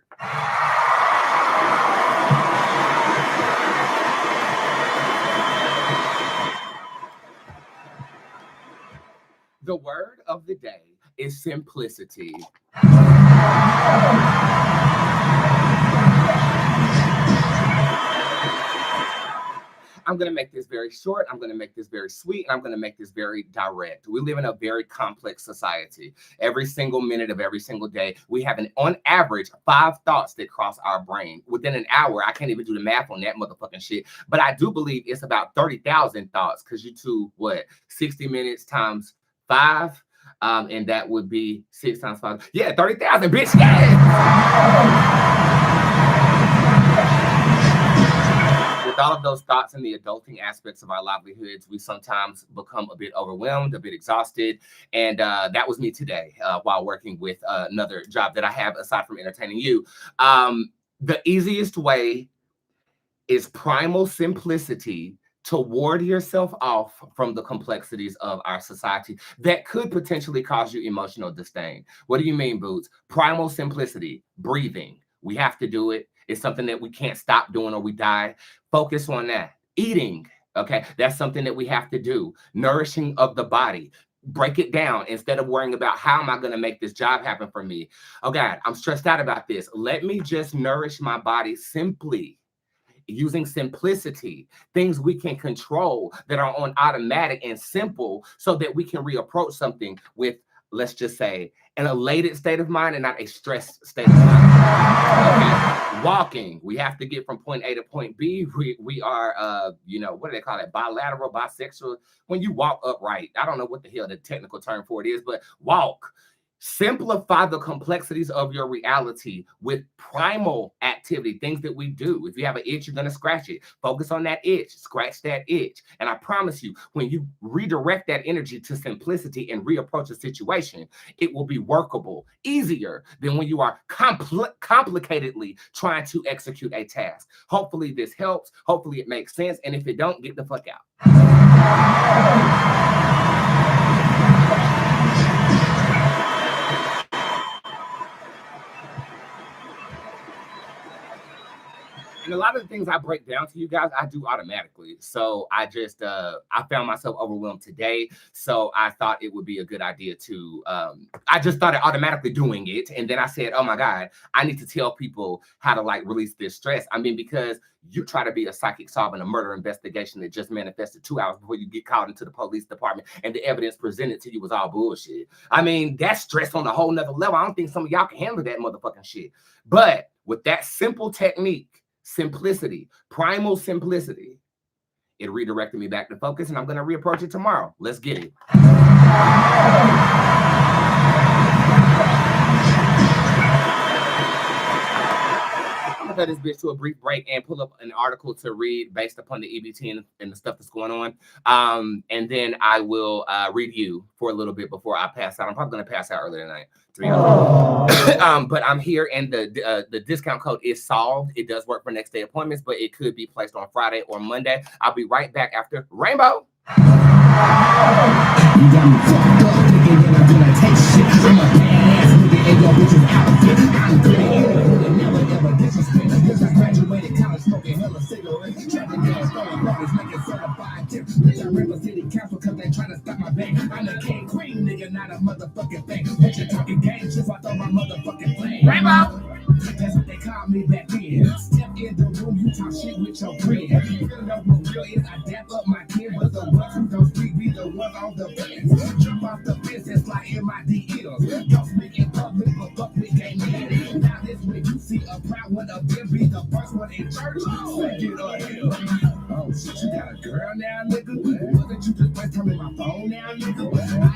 Speaker 1: The word of the day is simplicity. I'm going to make this very short. I'm going to make this very sweet. And I'm going to make this very direct. We live in a very complex society. Every single minute of every single day, we have on average 5 thoughts that cross our brain. Within an hour, I can't even do the math on that motherfucking shit. But I do believe it's about 30,000 thoughts because you do 60 minutes times 5. And that would be 6 times 5. Yeah, 30,000, bitch. Yeah. With all of those thoughts and the adulting aspects of our livelihoods, we sometimes become a bit overwhelmed, a bit exhausted. And that was me today while working with another job that I have aside from entertaining you. The easiest way is primal simplicity to ward yourself off from the complexities of our society that could potentially cause you emotional disdain. What do you mean, Boots? Primal simplicity, breathing. We have to do it. It's something that we can't stop doing or we die. Focus on that. Eating, okay? That's something that we have to do. Nourishing of the body. Break it down instead of worrying about how am I going to make this job happen for me. Oh God, I'm stressed out about this. Let me just nourish my body simply. Using simplicity, things we can control that are on automatic and simple so that we can reapproach something with, let's just say, an elated state of mind and not a stressed state of mind. Okay. Walking, we have to get from point A to point B. We are, what do they call it? Bilateral, bisexual. When you walk upright, I don't know what the hell the technical term for it is, but walk. Simplify the complexities of your reality with primal activity, things that we do. If you have an itch, you're going to scratch it. Focus on that itch, scratch that itch. And I promise you, when you redirect that energy to simplicity and reapproach a situation, it will be workable, easier than when you are complicatedly trying to execute a task. Hopefully this helps. Hopefully it makes sense. And if it don't, get the fuck out. And a lot of the things I break down to you guys, I do automatically. So I just, I found myself overwhelmed today. So I thought it would be a good idea to, I just started automatically doing it. And then I said, oh my God, I need to tell people how to like release this stress. I mean, because you try to be a psychic solving a murder investigation that just manifested 2 hours before you get called into the police department and the evidence presented to you was all bullshit. I mean, that's stress on a whole nother level. I don't think some of y'all can handle that motherfucking shit. But with that simple technique, simplicity, primal simplicity, it redirected me back to focus, and I'm going to reapproach it tomorrow. Let's get it. I'm going to cut this bitch to a brief break and pull up an article to read based upon the EBT and the stuff that's going on. And then I will read you for a little bit before I pass out. I'm probably going to pass out early tonight. But I'm here, and the discount code is solved. It does work for next day appointments, but it could be placed on Friday or Monday. I'll be right back after Rainbow. You got me fucked up, thinking that I'm gonna take shit. I'm a badass nigga in your bitch's outfit. I'm good at it, never ever disrespect. Cause I graduated college smoking hella cigarettes. Trapping gas, throwing parties, making certified tips. Bitch, I rep a city council cause they trying to stop my bank. I'm a king queen, nigga, not a motherfucking thing. Bitch, you talking game, just I throw my motherfucking flame. Rainbow! That's what they call me back then. Step in the room, you talk shit with your friend. You don't know what real is, I dap up my kid, but the ones who don't speak be the ones on the fence. Jump off the fence and fly in my DMs. Don't speak in public, but fuck me can't mean it. Now this way you see a proud one of them be the first one in church. Second or hell. Oh shit, you got a girl now, nigga? Wasn't you just FaceTiming my phone now, nigga?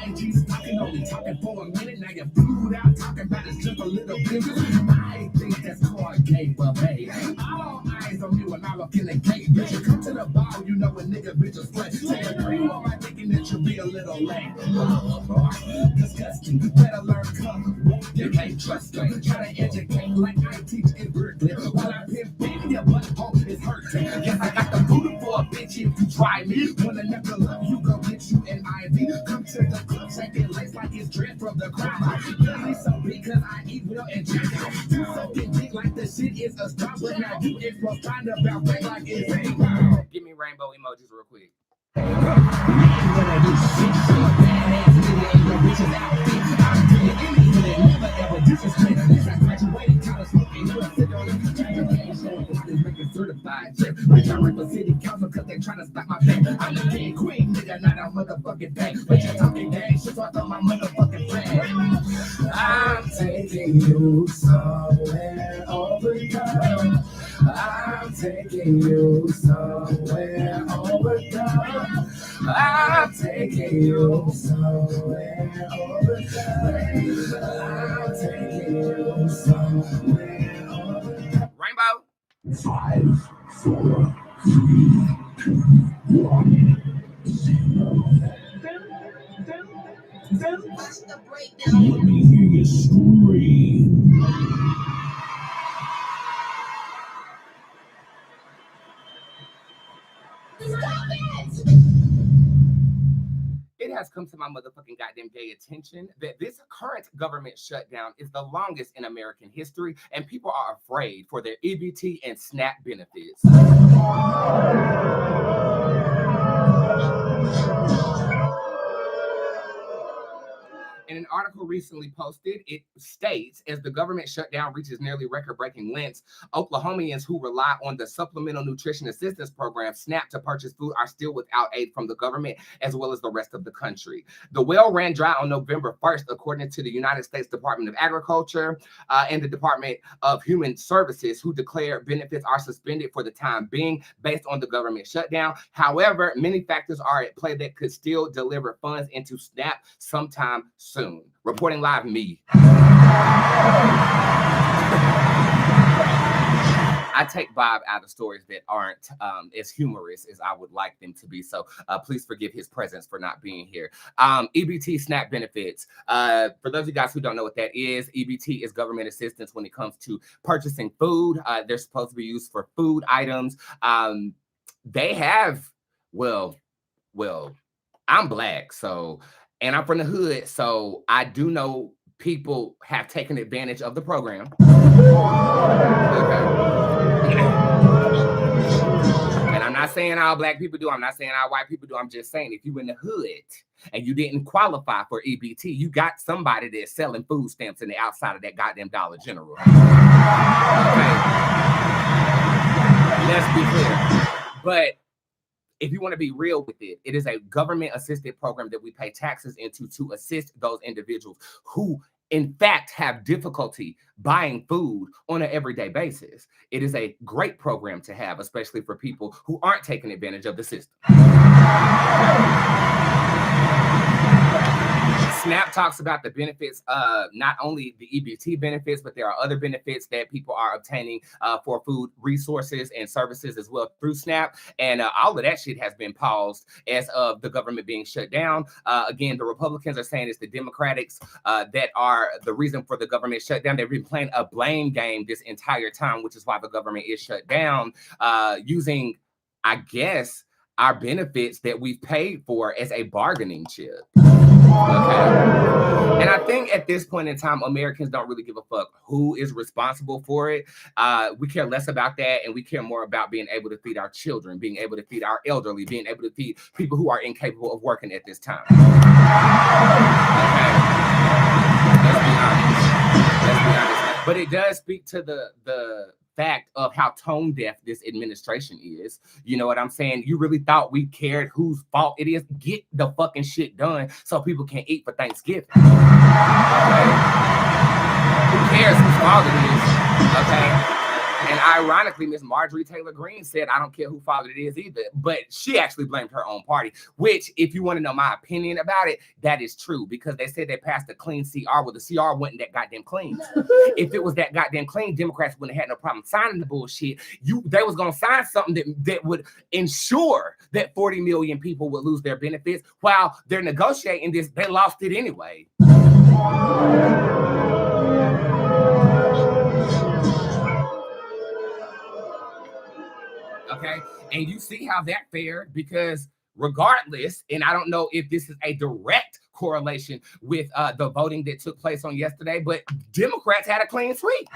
Speaker 1: IG's talking, only talking for a minute. Now you're food out, talking about it's just a little bit. I think that's called gay, but hey, all eyes on me when I look in the gate. Bitch, you come to the bar, you know a nigga bitch is flat. Take a cream on my thinking that you'll be a little lame. Disgusting, you better learn color. You can't trust me. Try to educate like I teach in Berkeley. While I pimp baby, your butthole is hurting. Yes, I got the booty for a bitch if you try me. Wanna never love you, go get you an IV. Come to the club, shake it legs like it's dread from the crowd. Belly so big cause I eat well and drink out. You soaking dick like the shit is a star, but now you explode trying to bounce back like it's a wow. Give me rainbow emojis real quick. Certified chip. Bitch, I rep a city council cause they trying to stop my bank. I'm the king queen, nigga, not a motherfucking thing. But you talking gang shit, so I thought my motherfucking plan. I'm taking you somewhere over time. I'm taking you somewhere over time. I'm taking you somewhere over time. I'm taking you somewhere over time. Rainbow.
Speaker 3: 5, 4, 3, 2, 1. Let me hear you scream.
Speaker 1: It has come to my motherfucking goddamn gay attention that this current government shutdown is the longest in American history, and people are afraid for their EBT and SNAP benefits. In an article recently posted, it states, as the government shutdown reaches nearly record-breaking lengths, Oklahomians who rely on the Supplemental Nutrition Assistance Program, SNAP, to purchase food are still without aid from the government, as well as the rest of the country. The well ran dry on November 1st, according to the United States Department of Agriculture and the Department of Human Services, who declared benefits are suspended for the time being based on the government shutdown. However, many factors are at play that could still deliver funds into SNAP sometime soon. Reporting live, me. I take Bob out of stories that aren't as humorous as I would like them to be. So please forgive his presence for not being here. EBT SNAP benefits. For those of you guys who don't know what that is, EBT is government assistance when it comes to purchasing food. They're supposed to be used for food items. They have, well, I'm Black, so, and I'm from the hood, so I do know people have taken advantage of the program. Okay. And I'm not saying all Black people do. I'm not saying all white people do. I'm just saying if you in the hood and you didn't qualify for EBT, you got somebody that's selling food stamps in the outside of that goddamn Dollar General. Okay. Let's be clear. But if you want to be real with it, it is a government-assisted program that we pay taxes into to assist those individuals who, in fact, have difficulty buying food on an everyday basis. It is a great program to have, especially for people who aren't taking advantage of the system. SNAP talks about the benefits, not only the EBT benefits, but there are other benefits that people are obtaining for food resources and services as well through SNAP. And all of that shit has been paused as of the government being shut down. Again, the Republicans are saying it's the Democrats that are the reason for the government shutdown. They've been playing a blame game this entire time, which is why the government is shut down, using, I guess, our benefits that we've paid for as a bargaining chip. Okay. And I think at this point in time, Americans don't really give a fuck who is responsible for it. We care less about that, and we care more about being able to feed our children, being able to feed our elderly, being able to feed people who are incapable of working at this time. Okay. Let's be honest. But it does speak to the fact of how tone deaf this administration is. You know what I'm saying? You really thought we cared whose fault it is? Get the fucking shit done so people can eat for Thanksgiving. Okay? Who cares whose fault it is? Okay? And ironically, Miss Marjorie Taylor Greene said, I don't care who fault it is either. But she actually blamed her own party, which, if you want to know my opinion about it, that is true, because they said they passed a clean CR. Well, the CR wasn't that goddamn clean. If it was that goddamn clean, Democrats wouldn't have had no problem signing the bullshit. They was going to sign something that would ensure that 40 million people would lose their benefits. While they're negotiating this, they lost it anyway. Okay, and you see how that fared, because regardless, and I don't know if this is a direct correlation with the voting that took place on yesterday, but Democrats had a clean sweep.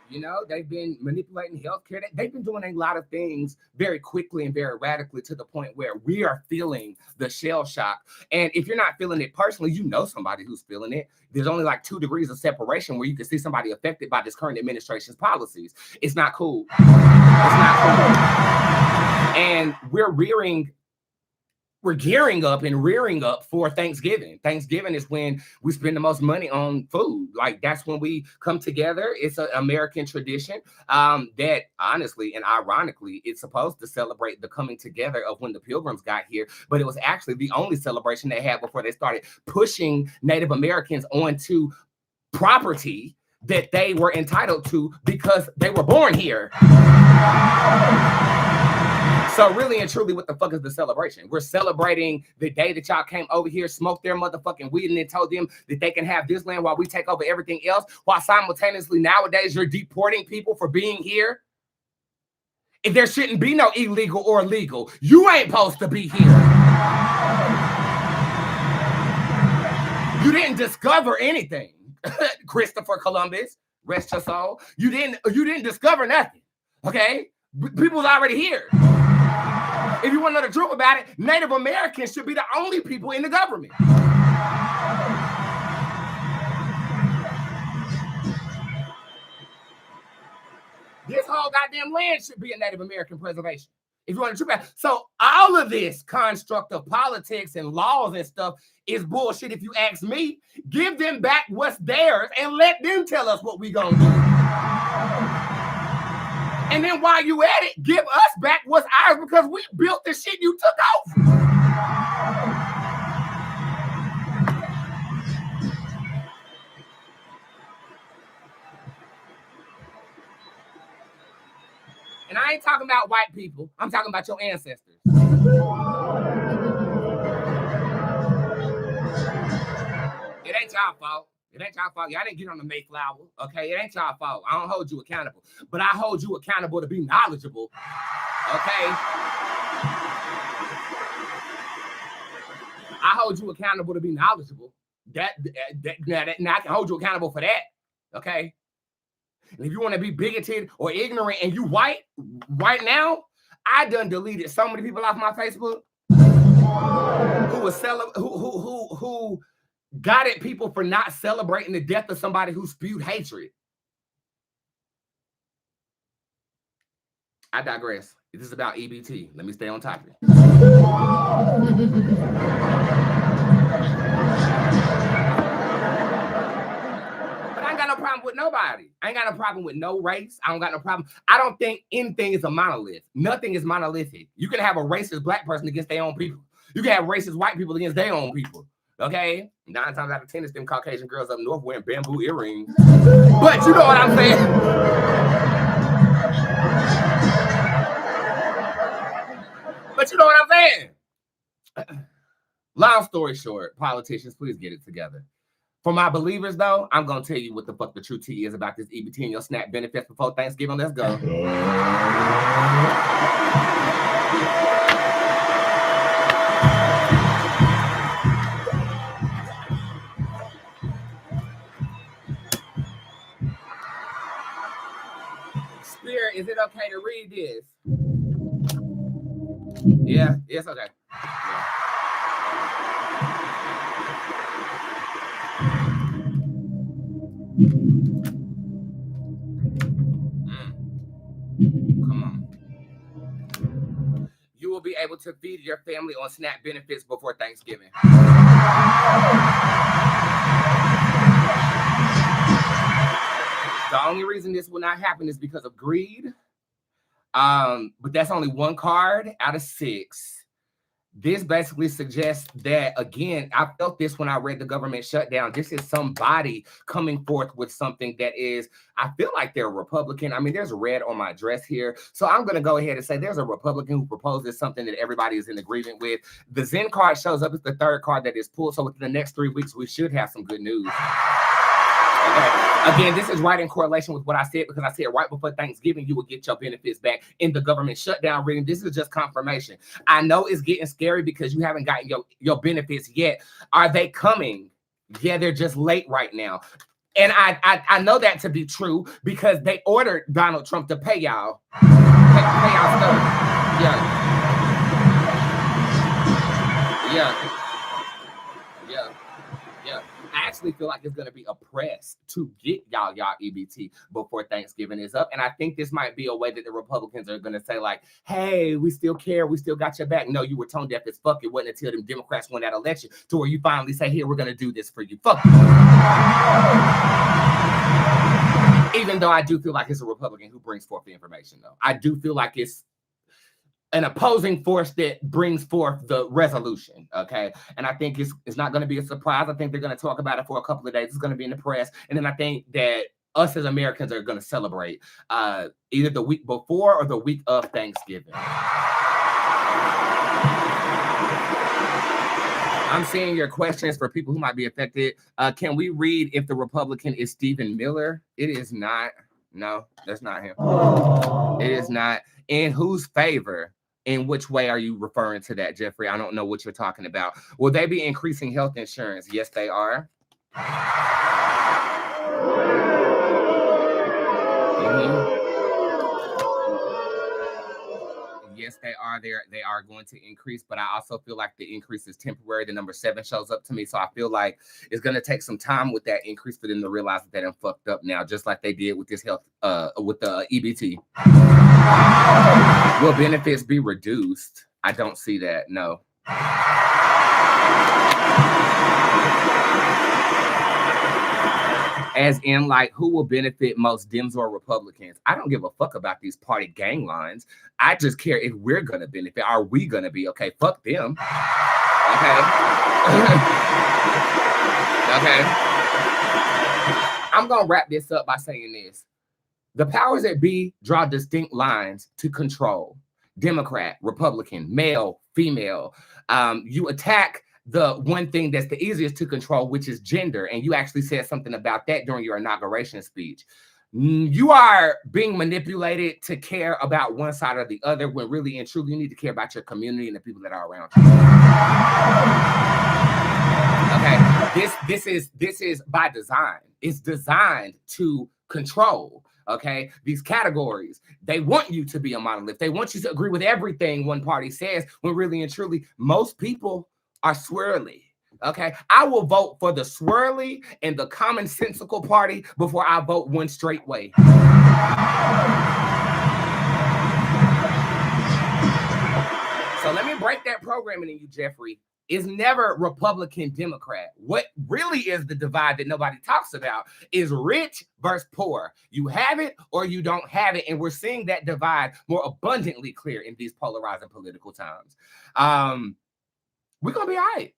Speaker 1: You know, they've been manipulating healthcare. They've been doing a lot of things very quickly and very radically, to the point where we are feeling the shell shock. And if you're not feeling it personally, you know somebody who's feeling it. There's only like 2 degrees of separation where you can see somebody affected by this current administration's policies. It's not cool. It's not cool. And we're rearing we're gearing up and rearing up for Thanksgiving. Thanksgiving is when we spend the most money on food. Like that's when we come together. It's an American tradition that honestly and ironically, it's supposed to celebrate the coming together of when the Pilgrims got here. But it was actually the only celebration they had before they started pushing Native Americans onto property that they were entitled to because they were born here. So really and truly, what the fuck is the celebration? We're celebrating the day that y'all came over here, smoked their motherfucking weed, and then told them that they can have this land while we take over everything else, while simultaneously nowadays you're deporting people for being here. If there shouldn't be no illegal or legal, you ain't supposed to be here. You didn't discover anything, Christopher Columbus. Rest your soul. You didn't discover nothing. Okay, people's already here. If you want to know the truth about it, Native Americans should be the only people in the government. This whole goddamn land should be a Native American preservation. If you want the truth about it. So all of this construct of politics and laws and stuff is bullshit. If you ask me, give them back what's theirs and let them tell us what we gonna do. And then while you at it, give us back what's ours because we built the shit you took over. And I ain't talking about white people. I'm talking about your ancestors. It ain't y'all fault. It ain't y'all fault. Y'all didn't get on the Mayflower, okay? It ain't y'all fault. I don't hold you accountable. But I hold you accountable to be knowledgeable, okay? I hold you accountable to be knowledgeable. Now I can hold you accountable for that, okay? And if you want to be bigoted or ignorant and you white right now, I done deleted so many people off my Facebook who was who got at people for not celebrating the death of somebody who spewed hatred. I digress. This is about EBT. Let me stay on topic. But I ain't got no problem with nobody. I ain't got no problem with no race. I don't got no problem. I don't think anything is a monolith. Nothing is monolithic. You can have a racist black person against their own people. You can have racist white people against their own people. Okay? 9 times out of 10, it's them Caucasian girls up north wearing bamboo earrings. But you know what I'm saying? But you know what I'm saying? Long story short, politicians, please get it together. For my believers, though, I'm going to tell you what the fuck the true tea is about this EBT and your SNAP benefits before Thanksgiving. Let's go. Spirit, is it okay to read this? Yeah, it's okay. Yeah. Come on. You will be able to feed your family on SNAP benefits before Thanksgiving. The only reason this will not happen is because of greed. But that's only one card out of 6. This basically suggests that, again, I felt this when I read the government shutdown. This is somebody coming forth with something that is, I feel like they're Republican. I mean, there's red on my dress here. So I'm going to go ahead and say there's a Republican who proposes something that everybody is in agreement with. The Zen card shows up as the 3rd card that is pulled. So within the next 3 weeks, we should have some good news. Okay. Again, this is right in correlation with what I said, because I said right before Thanksgiving, you will get your benefits back in the government shutdown reading. This is just confirmation. I know it's getting scary because you haven't gotten your benefits yet. Are they coming? Yeah, they're just late right now. And I know that to be true because they ordered Donald Trump to pay y'all. Pay y'all stuff. Yeah. I actually feel like it's going to be a press to get y'all EBT before Thanksgiving is up. And I think this might be a way that the Republicans are going to say, like, hey, we still care. We still got your back. No, you were tone deaf as fuck. It wasn't until them Democrats won that election to where you finally say, here, we're going to do this for you. Fuck you. Even though I do feel like it's a Republican who brings forth the information, though. I do feel like it's an opposing force that brings forth the resolution, okay? And I think it's not going to be a surprise. I think they're going to talk about it for a couple of days. It's going to be in the press. And then I think that us as Americans are going to celebrate either the week before or the week of Thanksgiving. I'm seeing your questions for people who might be affected. Can we read if the Republican is Stephen Miller? It is not. No, that's not him. It is not. In whose favor? In which way are you referring to that, Jeffrey? I don't know what you're talking about. Will they be increasing health insurance? Yes, they are. Yes, they are. They are going to increase, but I also feel like the increase is temporary. The number 7 shows up to me, so I feel like it's going to take some time with that increase for them to realize that they're fucked up now, just like they did with this health, with the EBT. Will benefits be reduced? I don't see that. No. As in, like, who will benefit most, Dems or Republicans? I don't give a fuck about these party gang lines. I just care if we're going to benefit. Are we going to be okay? Fuck them. Okay. Okay. I'm going to wrap this up by saying this. The powers that be draw distinct lines to control. Democrat, Republican, male, female. You attack the one thing that's the easiest to control, which is gender. And you actually said something about that during your inauguration speech. You are being manipulated to care about one side or the other, when really and truly you need to care about your community and the people that are around you. Okay, this is by design. It's designed to control. Okay, these categories, they want you to be a monolith. They want you to agree with everything one party says, when really and truly most people are swirly. Okay, I will vote for the swirly and the commonsensical party before I vote one straight way. So let me break that programming in you, Jeffrey. Is never Republican, Democrat. What really is the divide that nobody talks about is rich versus poor. You have it or you don't have it. And we're seeing that divide more abundantly clear in these polarizing political times. We're going to be all right.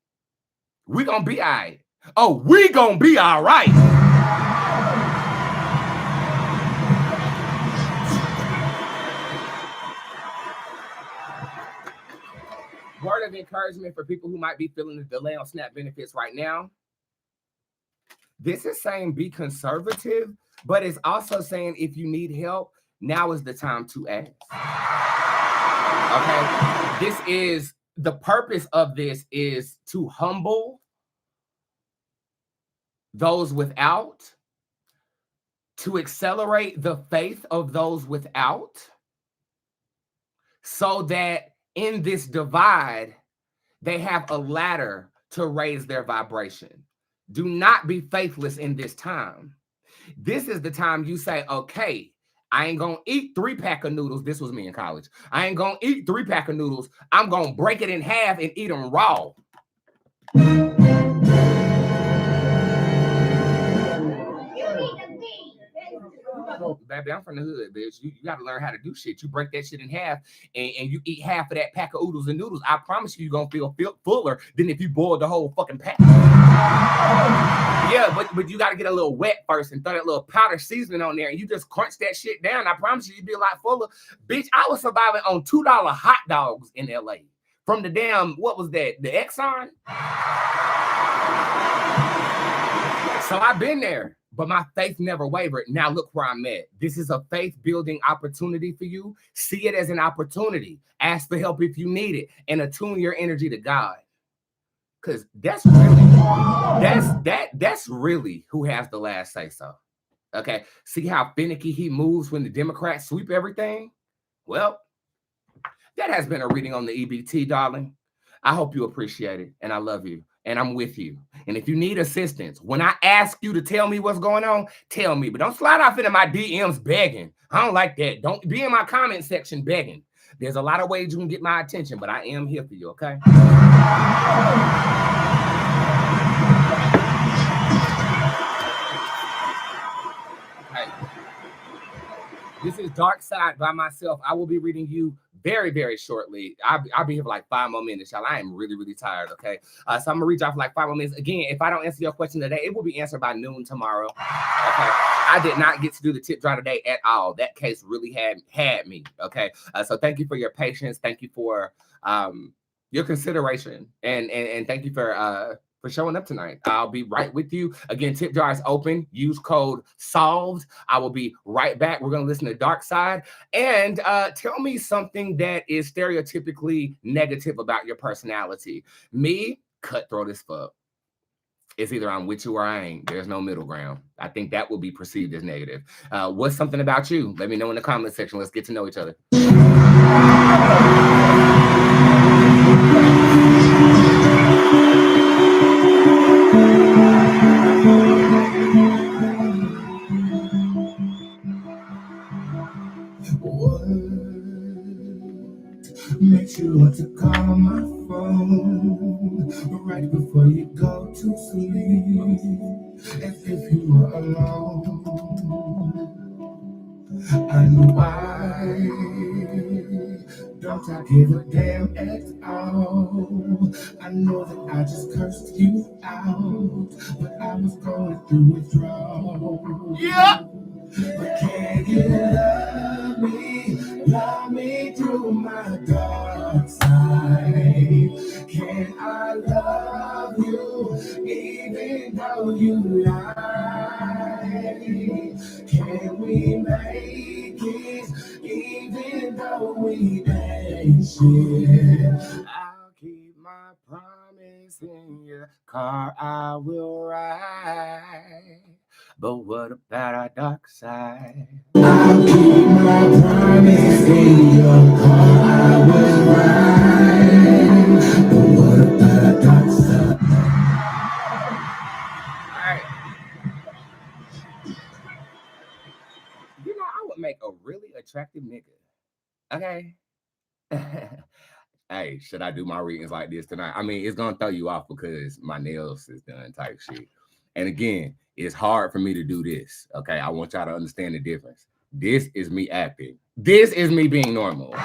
Speaker 1: We're going to be all right. Oh, we're going to be all right. Word of encouragement for people who might be feeling the delay on SNAP benefits right now. This is saying be conservative, but it's also saying if you need help, now is the time to ask. Okay, this is the purpose of this, is to humble those without, to accelerate the faith of those without, so that in this divide, they have a ladder to raise their vibration. Do not be faithless in this time. This is the time you say, okay, I ain't gonna eat 3-pack of noodles. This was me in college. I ain't gonna eat 3-pack of noodles. I'm gonna break it in half and eat them raw. Baby, I'm from the hood, bitch. You got to learn how to do shit. You break that shit in half and you eat half of that pack of oodles and noodles. I promise you're going to feel fuller than if you boiled the whole fucking pack. Yeah, but you got to get a little wet first and throw that little powder seasoning on there and you just crunch that shit down. I promise you'd be a lot fuller. Bitch, I was surviving on $2 hot dogs in LA from the damn, what was that? The Exxon? So I've been there. But my faith never wavered. Now look where I'm at. This is a faith-building opportunity for you. See it as an opportunity. Ask for help if you need it, and attune your energy to God. Because that's really who has the last say so. Okay. See how finicky he moves when the Democrats sweep everything? Well, that has been a reading on the EBT, darling. I hope you appreciate it, and I love you, and I'm with you. And if you need assistance, when I ask you to tell me what's going on, tell me. But don't slide off into my DMs begging. I don't like that. Don't be in my comment section begging. There's a lot of ways you can get my attention, but I am here for you, okay? Hey. This is Dark Side by myself. I will be reading you very, very shortly. I'll be here for like 5 more minutes, y'all. I am really, really tired, okay? So I'm going to read y'all for like 5 more minutes. Again, if I don't answer your question today, it will be answered by noon tomorrow, okay? I did not get to do the tip jar today at all. That case really had me, okay? So thank you for your patience. Thank you for your consideration. And thank you for showing up tonight. I'll be right with you. Again, tip jar is open. Use code SOLVED. I will be right back. We're going to listen to Dark Side. And tell me something that is stereotypically negative about your personality. Me, cutthroat as fuck. It's either I'm with you or I ain't. There's no middle ground. I think that will be perceived as negative. What's something about you? Let me know in the comment section. Let's get to know each other.
Speaker 3: Makes you want to call my phone right before you go to sleep, as if you were alone. And why don't I give a damn at all? I know that I just cursed you out, but I was going through withdrawal.
Speaker 1: Yeah.
Speaker 3: But can you love me through my dark side? Can I love you even though you lie? Can we make it even though we ain't shit?
Speaker 1: I'll keep my promise in your car. I will ride. But what about our dark side?
Speaker 3: I'll keep my promise in your car. I will ride. But what about our dark side?
Speaker 1: All right. You know, I would make a really attractive nigga. Okay. Hey, should I do my readings like this tonight? I mean, it's gonna throw you off because my nails is done type shit. And again, it's hard for me to do this. Okay, I want y'all to understand the difference. This is me acting. This is me being normal. Okay.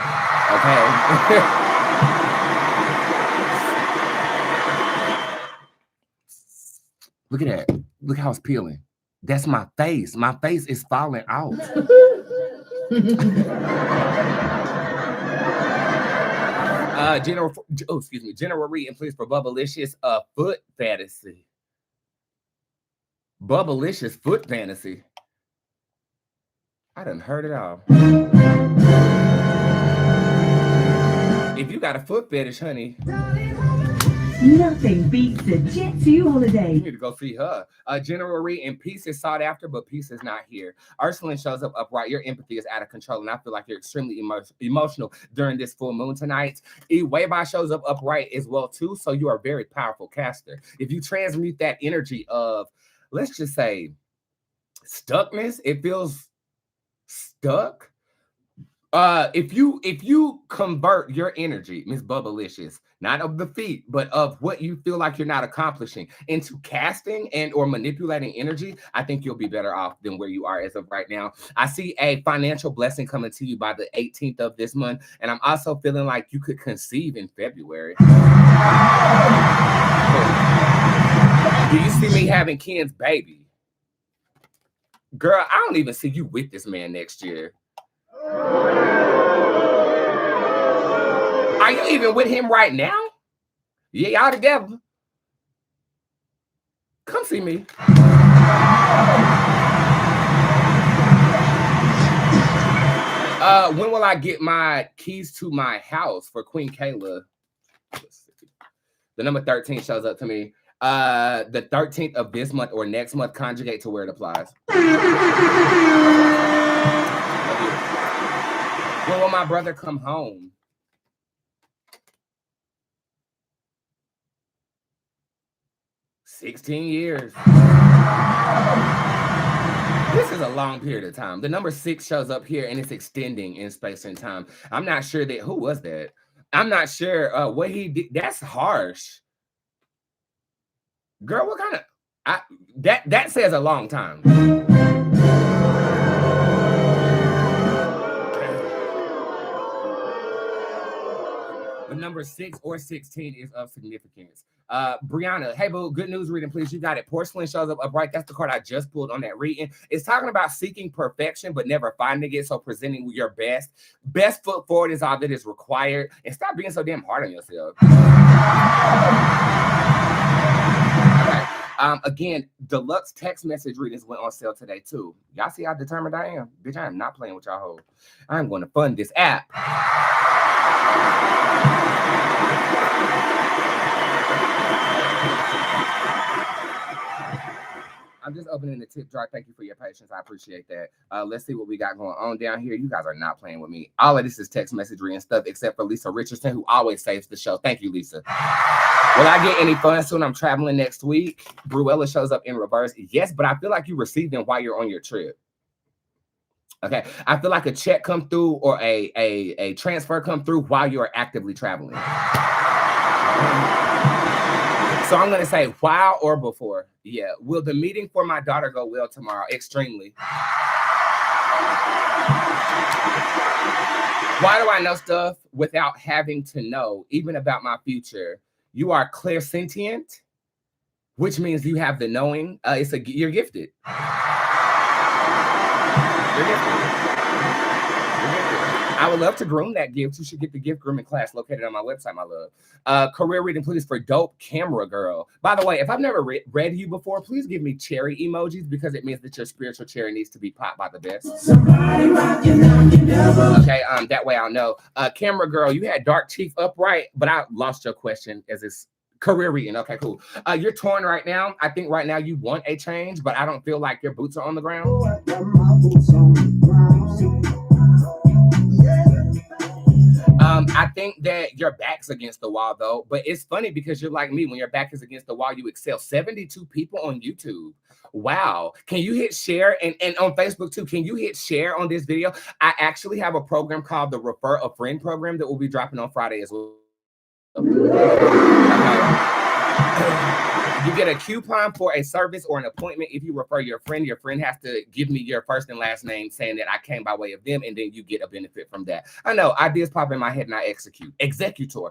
Speaker 1: Look at that. Look how it's peeling. That's my face. My face is falling out. General reading, please, for Bubblicious foot fantasy. Bubblicious foot fantasy. I done heard it all. If you got a foot fetish, honey,
Speaker 2: Nothing beats a Jet 2 holiday.
Speaker 1: you need to go see her. General reading, peace is sought after, but peace is not here. Ursuline shows up upright. Your empathy is out of control, and I feel like you're extremely emotional during this full moon tonight. Wayby shows up upright as well, too, so you are a very powerful caster. If you transmute that energy of, let's just say, stuckness, it feels stuck. If you convert your energy, Miss Bubblicious, not of the feet, but of what you feel like you're not accomplishing, into casting and or manipulating energy, I think you'll be better off than where you are as of right now. I see a financial blessing coming to you by the 18th of this month, and I'm also feeling like you could conceive in February. Do you see me having Ken's baby? Girl, I don't even see you with this man next year. Are you even with him right now? Yeah, y'all together. Come see me. When will I get my keys to my house for Queen Kayla? The number 13 shows up to me. The 13th of this month or next month, conjugate to where it applies. When will my brother come home? 16 years. This is a long period of time. The number 6 shows up here and it's extending in space and time. I'm not sure that, who was that? I'm not sure what he did. That's harsh. Girl, what kind of, that says a long time. The number 6 or 16 is of significance. Brianna, hey boo, good news reading, please. You got it. Porcelain shows up upright. That's the card I just pulled on that reading. It's talking about seeking perfection, but never finding it. So presenting your best. Best foot forward is all that is required. And stop being so damn hard on yourself. Okay. Again, deluxe text message readings went on sale today too. Y'all see how determined I am? Bitch, I am not playing with y'all hoes. I'm going to fund this app. I'm just opening the tip jar. Thank you for your patience. I appreciate that. Let's see what we got going on down here. You guys are not playing with me. All of this is text messagery and stuff, except for Lisa Richardson, who always saves the show. Thank you, Lisa. Will I get any funds soon? I'm traveling next week. Bruella shows up in reverse. Yes, but I feel like you receive them while you're on your trip. Okay. I feel like a check come through or a transfer come through while you're actively traveling. So I'm going to say while or before. Yeah. Will the meeting for my daughter go well tomorrow? Extremely. Why do I know stuff without having to know, even about my future? You are clairsentient, which means you have the knowing. You're gifted. You're gifted. I would love to groom that gift. You should get the gift grooming class located on my website, my love. Career reading, please, for Dope Camera Girl. By the way, if I've never read you before, please give me cherry emojis because it means that your spiritual cherry needs to be popped by the best. Okay, that way I'll know. Camera Girl, you had dark teeth upright, but I lost your question as it's career reading. Okay, cool. You're torn right now. I think right now you want a change, but I don't feel like your boots are on the ground. I think that your back's against the wall, though. But it's funny because you're like me. When your back is against the wall, you excel. 72 people on YouTube. Wow. Can you hit share? And on Facebook, too. Can you hit share on this video? I actually have a program called the Refer a Friend program that will be dropping on Friday as well. You get a coupon for a service or an appointment if you refer your friend. Your friend has to give me your first and last name saying that I came by way of them, and then you get a benefit from that. I know ideas pop in my head and I execute. Executor.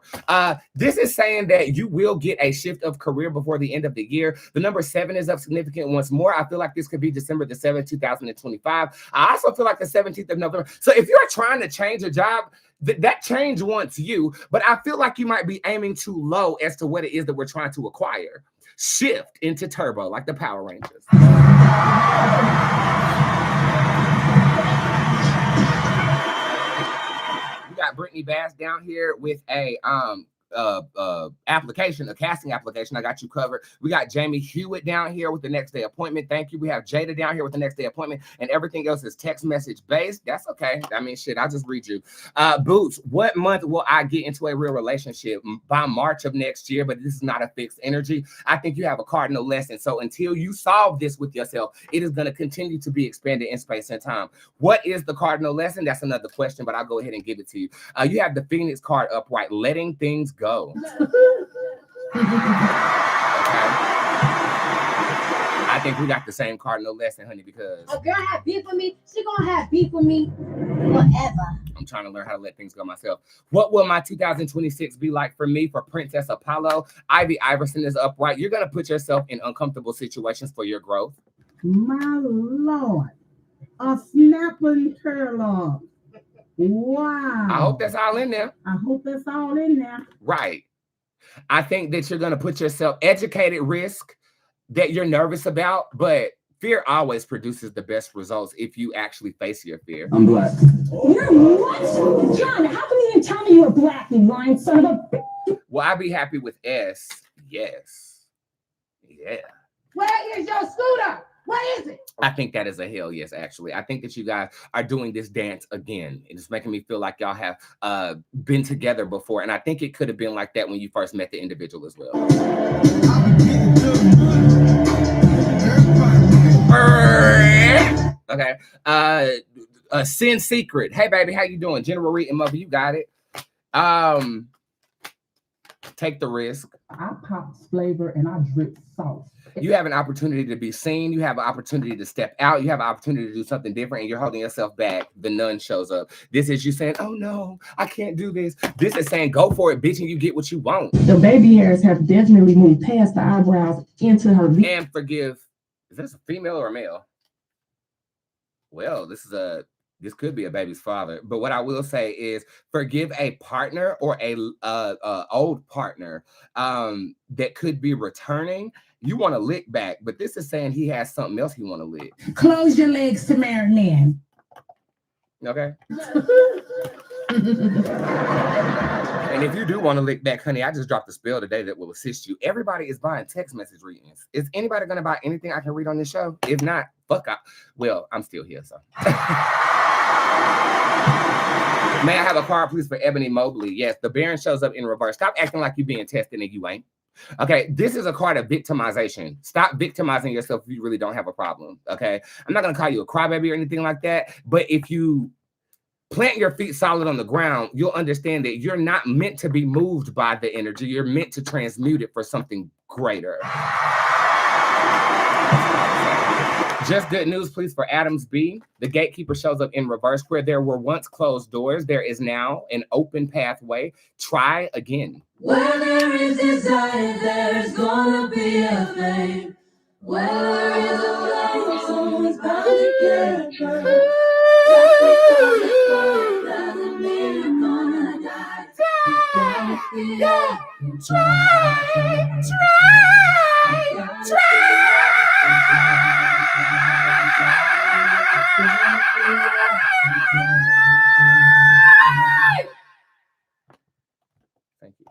Speaker 1: This is saying that you will get a shift of career before the end of the year. The number 7 is up significant once more. I feel like this could be December the 7th, 2025. I also feel like the 17th of November. So if you're trying to change a job, that change wants you, but I feel like you might be aiming too low as to what it is that we're trying to acquire. Shift into turbo like the Power Rangers. We got Brittany Bass down here with a casting application. I got you covered. We got Jamie Hewitt down here with the next day appointment. Thank you. We have Jada down here with the next day appointment, and everything else is text message based. That's okay. I mean, shit, I'll just read you. Boots, what month will I get into a real relationship? By March of next year, but this is not a fixed energy. I think you have a cardinal lesson. So until you solve this with yourself, it is going to continue to be expanded in space and time. What is the cardinal lesson? That's another question, but I'll go ahead and give it to you. You have the Phoenix card upright, letting things go. Okay. I think we got the same cardinal lesson, honey, because
Speaker 4: a girl have beef with me, she gonna have beef with me forever.
Speaker 1: I'm trying to learn how to let things go myself. What will my 2026 be like for me? For Princess Apollo, Ivy Iverson is upright. You're gonna put yourself in uncomfortable situations for your growth.
Speaker 2: My Lord, a snapping turtle. Wow.
Speaker 1: I hope that's all in there.
Speaker 2: I hope that's all in there.
Speaker 1: Right. I think that you're going to put yourself educated risk that you're nervous about, but fear always produces the best results if you actually face your fear.
Speaker 2: I'm black.
Speaker 4: You're what? John, how come you didn't tell me you were black, you lying son of a...
Speaker 1: Will I be happy with S? Yes. Yeah.
Speaker 4: Where is your scooter? What is it?
Speaker 1: I think that is a hell yes, actually. I think that you guys are doing this dance again. It's making me feel like y'all have been together before. And I think it could have been like that when you first met the individual as well. Okay. Sin Secret. Hey, baby, how you doing? General Reed and Mother, you got it. Take the risk.
Speaker 2: I pop flavor and I drip sauce.
Speaker 1: You have an opportunity to be seen. You have an opportunity to step out. You have an opportunity to do something different, and you're holding yourself back. The nun shows up. This is you saying, oh, no, I can't do this. This is saying, go for it, bitch, and you get what you want.
Speaker 2: The baby hairs have definitely moved past the eyebrows into her.
Speaker 1: And forgive. Is this a female or a male? Well, this could be a baby's father. But what I will say is forgive a partner or a old partner that could be returning. You want to lick back, but this is saying he has something else he want to lick.
Speaker 2: Close your legs to Marinan.
Speaker 1: Okay. And if you do want to lick back, honey, I just dropped a spell today that will assist you. Everybody is buying text message readings. Is anybody going to buy anything I can read on this show? If not, fuck up. Well, I'm still here, so. May I have a card, please, for Ebony Mobley? Yes, the Baron shows up in reverse. Stop acting like you're being tested and you ain't. Okay, this is a card of victimization. Stop victimizing yourself if you really don't have a problem, okay? I'm not going to call you a crybaby or anything like that, but if you plant your feet solid on the ground, you'll understand that you're not meant to be moved by the energy. You're meant to transmute it for something greater. Just good news, please, for Adams B. The gatekeeper shows up in reverse. Where there were once closed doors, there is now an open pathway. Try again.
Speaker 3: Where there is desire, there's gonna be a flame. Where there is a flame, someone's bound to get burned. Just because it's burning doesn't mean you're gonna die.
Speaker 1: Thank you.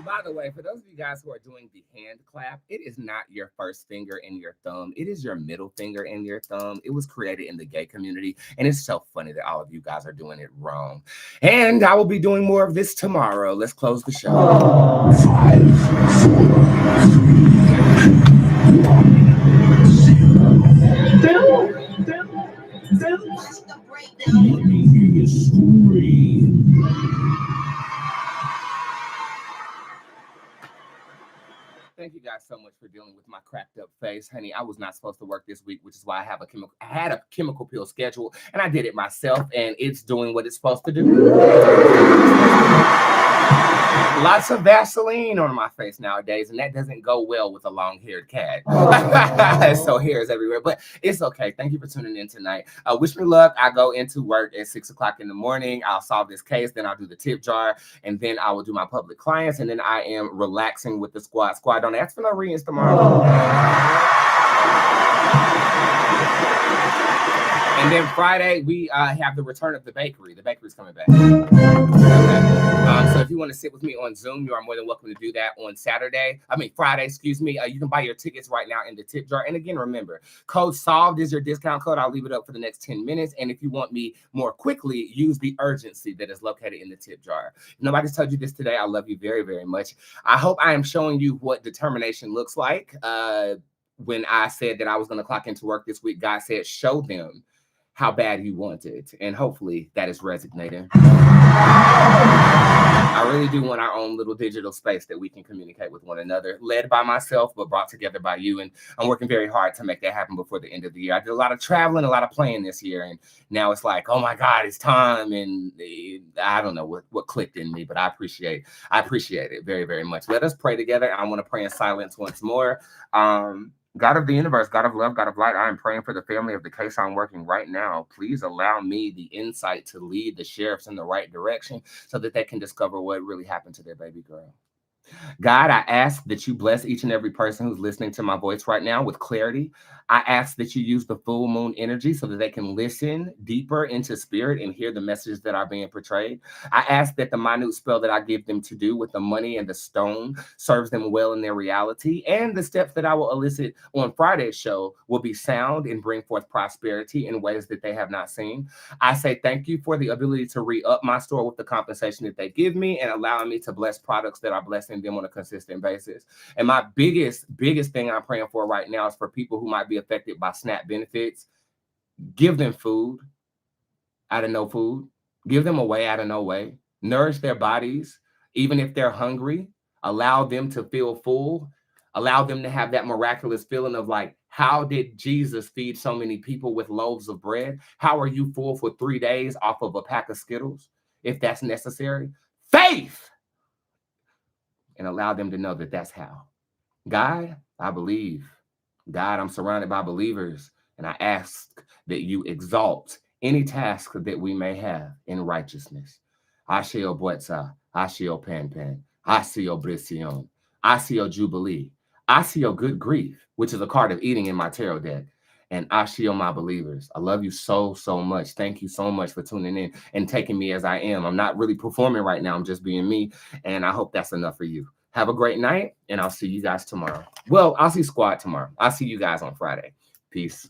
Speaker 1: By the way, for those of you guys who are doing the hand clap, it is not your first finger and your thumb. It is your middle finger and your thumb. It was created in the gay community, and it's so funny that all of you guys are doing it wrong. And I will be doing more of this tomorrow. Let's close the show.
Speaker 3: 5, 4, 3, 2, 1. Let me hear you scream.
Speaker 1: Thank you guys so much for dealing with my cracked up face. Honey, I was not supposed to work this week, which is why I had a chemical peel schedule, and I did it myself, and it's doing what it's supposed to do. Lots of Vaseline on my face nowadays, and that doesn't go well with a long-haired cat. So hairs everywhere, but it's okay. Thank you for tuning in tonight. Wish me luck. I go into work at 6 o'clock in the morning. I'll solve this case, then I'll do the tip jar, and then I will do my public clients, and then I am relaxing with the squad. Squad, don't ask for no readings tomorrow. And then Friday, we have the return of the bakery. The bakery's coming back. Okay. So if you want to sit with me on Zoom, you are more than welcome to do that on Friday, excuse me. You can buy your tickets right now in the tip jar. And again, remember, code SOLVED is your discount code. I'll leave it up for the next 10 minutes. And if you want me more quickly, use the urgency that is located in the tip jar. If nobody's told you this today, I love you very, very much. I hope I am showing you what determination looks like. When I said that I was going to clock into work this week, God said, show them how bad you want it. And hopefully that is resonating. I really do want our own little digital space that we can communicate with one another, led by myself, but brought together by you. And I'm working very hard to make that happen before the end of the year. I did a lot of traveling, a lot of playing this year. And now it's like, oh my God, it's time. And I don't know what clicked in me, but I appreciate it very, very much. Let us pray together. I want to pray in silence once more. God of the universe, God of love, God of light, I am praying for the family of the case I'm working right now. Please allow me the insight to lead the sheriffs in the right direction so that they can discover what really happened to their baby girl. God, I ask that you bless each and every person who's listening to my voice right now with clarity. I ask that you use the full moon energy so that they can listen deeper into spirit and hear the messages that are being portrayed. I ask that the minute spell that I give them to do with the money and the stone serves them well in their reality. And the steps that I will elicit on Friday's show will be sound and bring forth prosperity in ways that they have not seen. I say thank you for the ability to re-up my store with the compensation that they give me and allowing me to bless products that are blessing them on a consistent basis. And my biggest thing I'm praying for right now is for people who might be affected by SNAP benefits. Give them food out of no food. Give them a way out of no way. Nourish their bodies, even if they're hungry. Allow them to feel full. Allow them to have that miraculous feeling of like, how did Jesus feed so many people with loaves of bread? How are you full for 3 days off of a pack of Skittles, if that's necessary? Faith! And allow them to know that that's how. God, I believe. God, I'm surrounded by believers, and I ask that you exalt any task that we may have in righteousness. Ashio Bootzé, Ashio Pan, Ashio Brision, Ashio Jubilee, Ashio Good Grief, which is a card of eating in my tarot deck, and Ashio my believers. I love you so much. Thank you so much for tuning in and taking me as I am. I'm not really performing right now. I'm just being me, and I hope that's enough for you. Have a great night, and I'll see you guys tomorrow. Well, I'll see Squad tomorrow. I'll see you guys on Friday. Peace.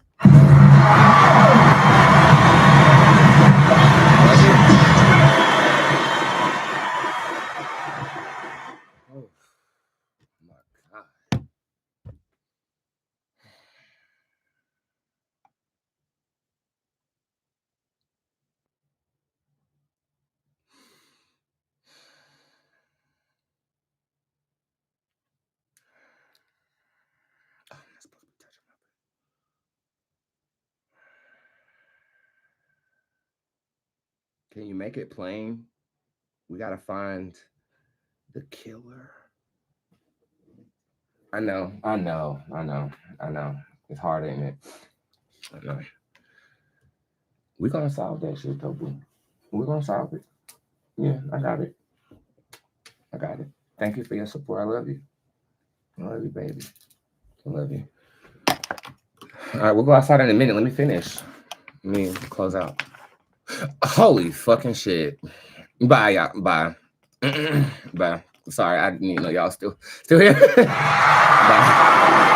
Speaker 1: Can you make it plain? We gotta find the killer. I know. It's hard, ain't it? I know. We're gonna solve that shit, though, boo. We're gonna solve it. Yeah, I got it. Thank you for your support. I love you. I love you, baby. I love you. All right, we'll go outside in a minute. Let me finish. Let me close out. Holy fucking shit. Bye, y'all. Bye. Bye. Sorry, I didn't even know y'all still here. Bye.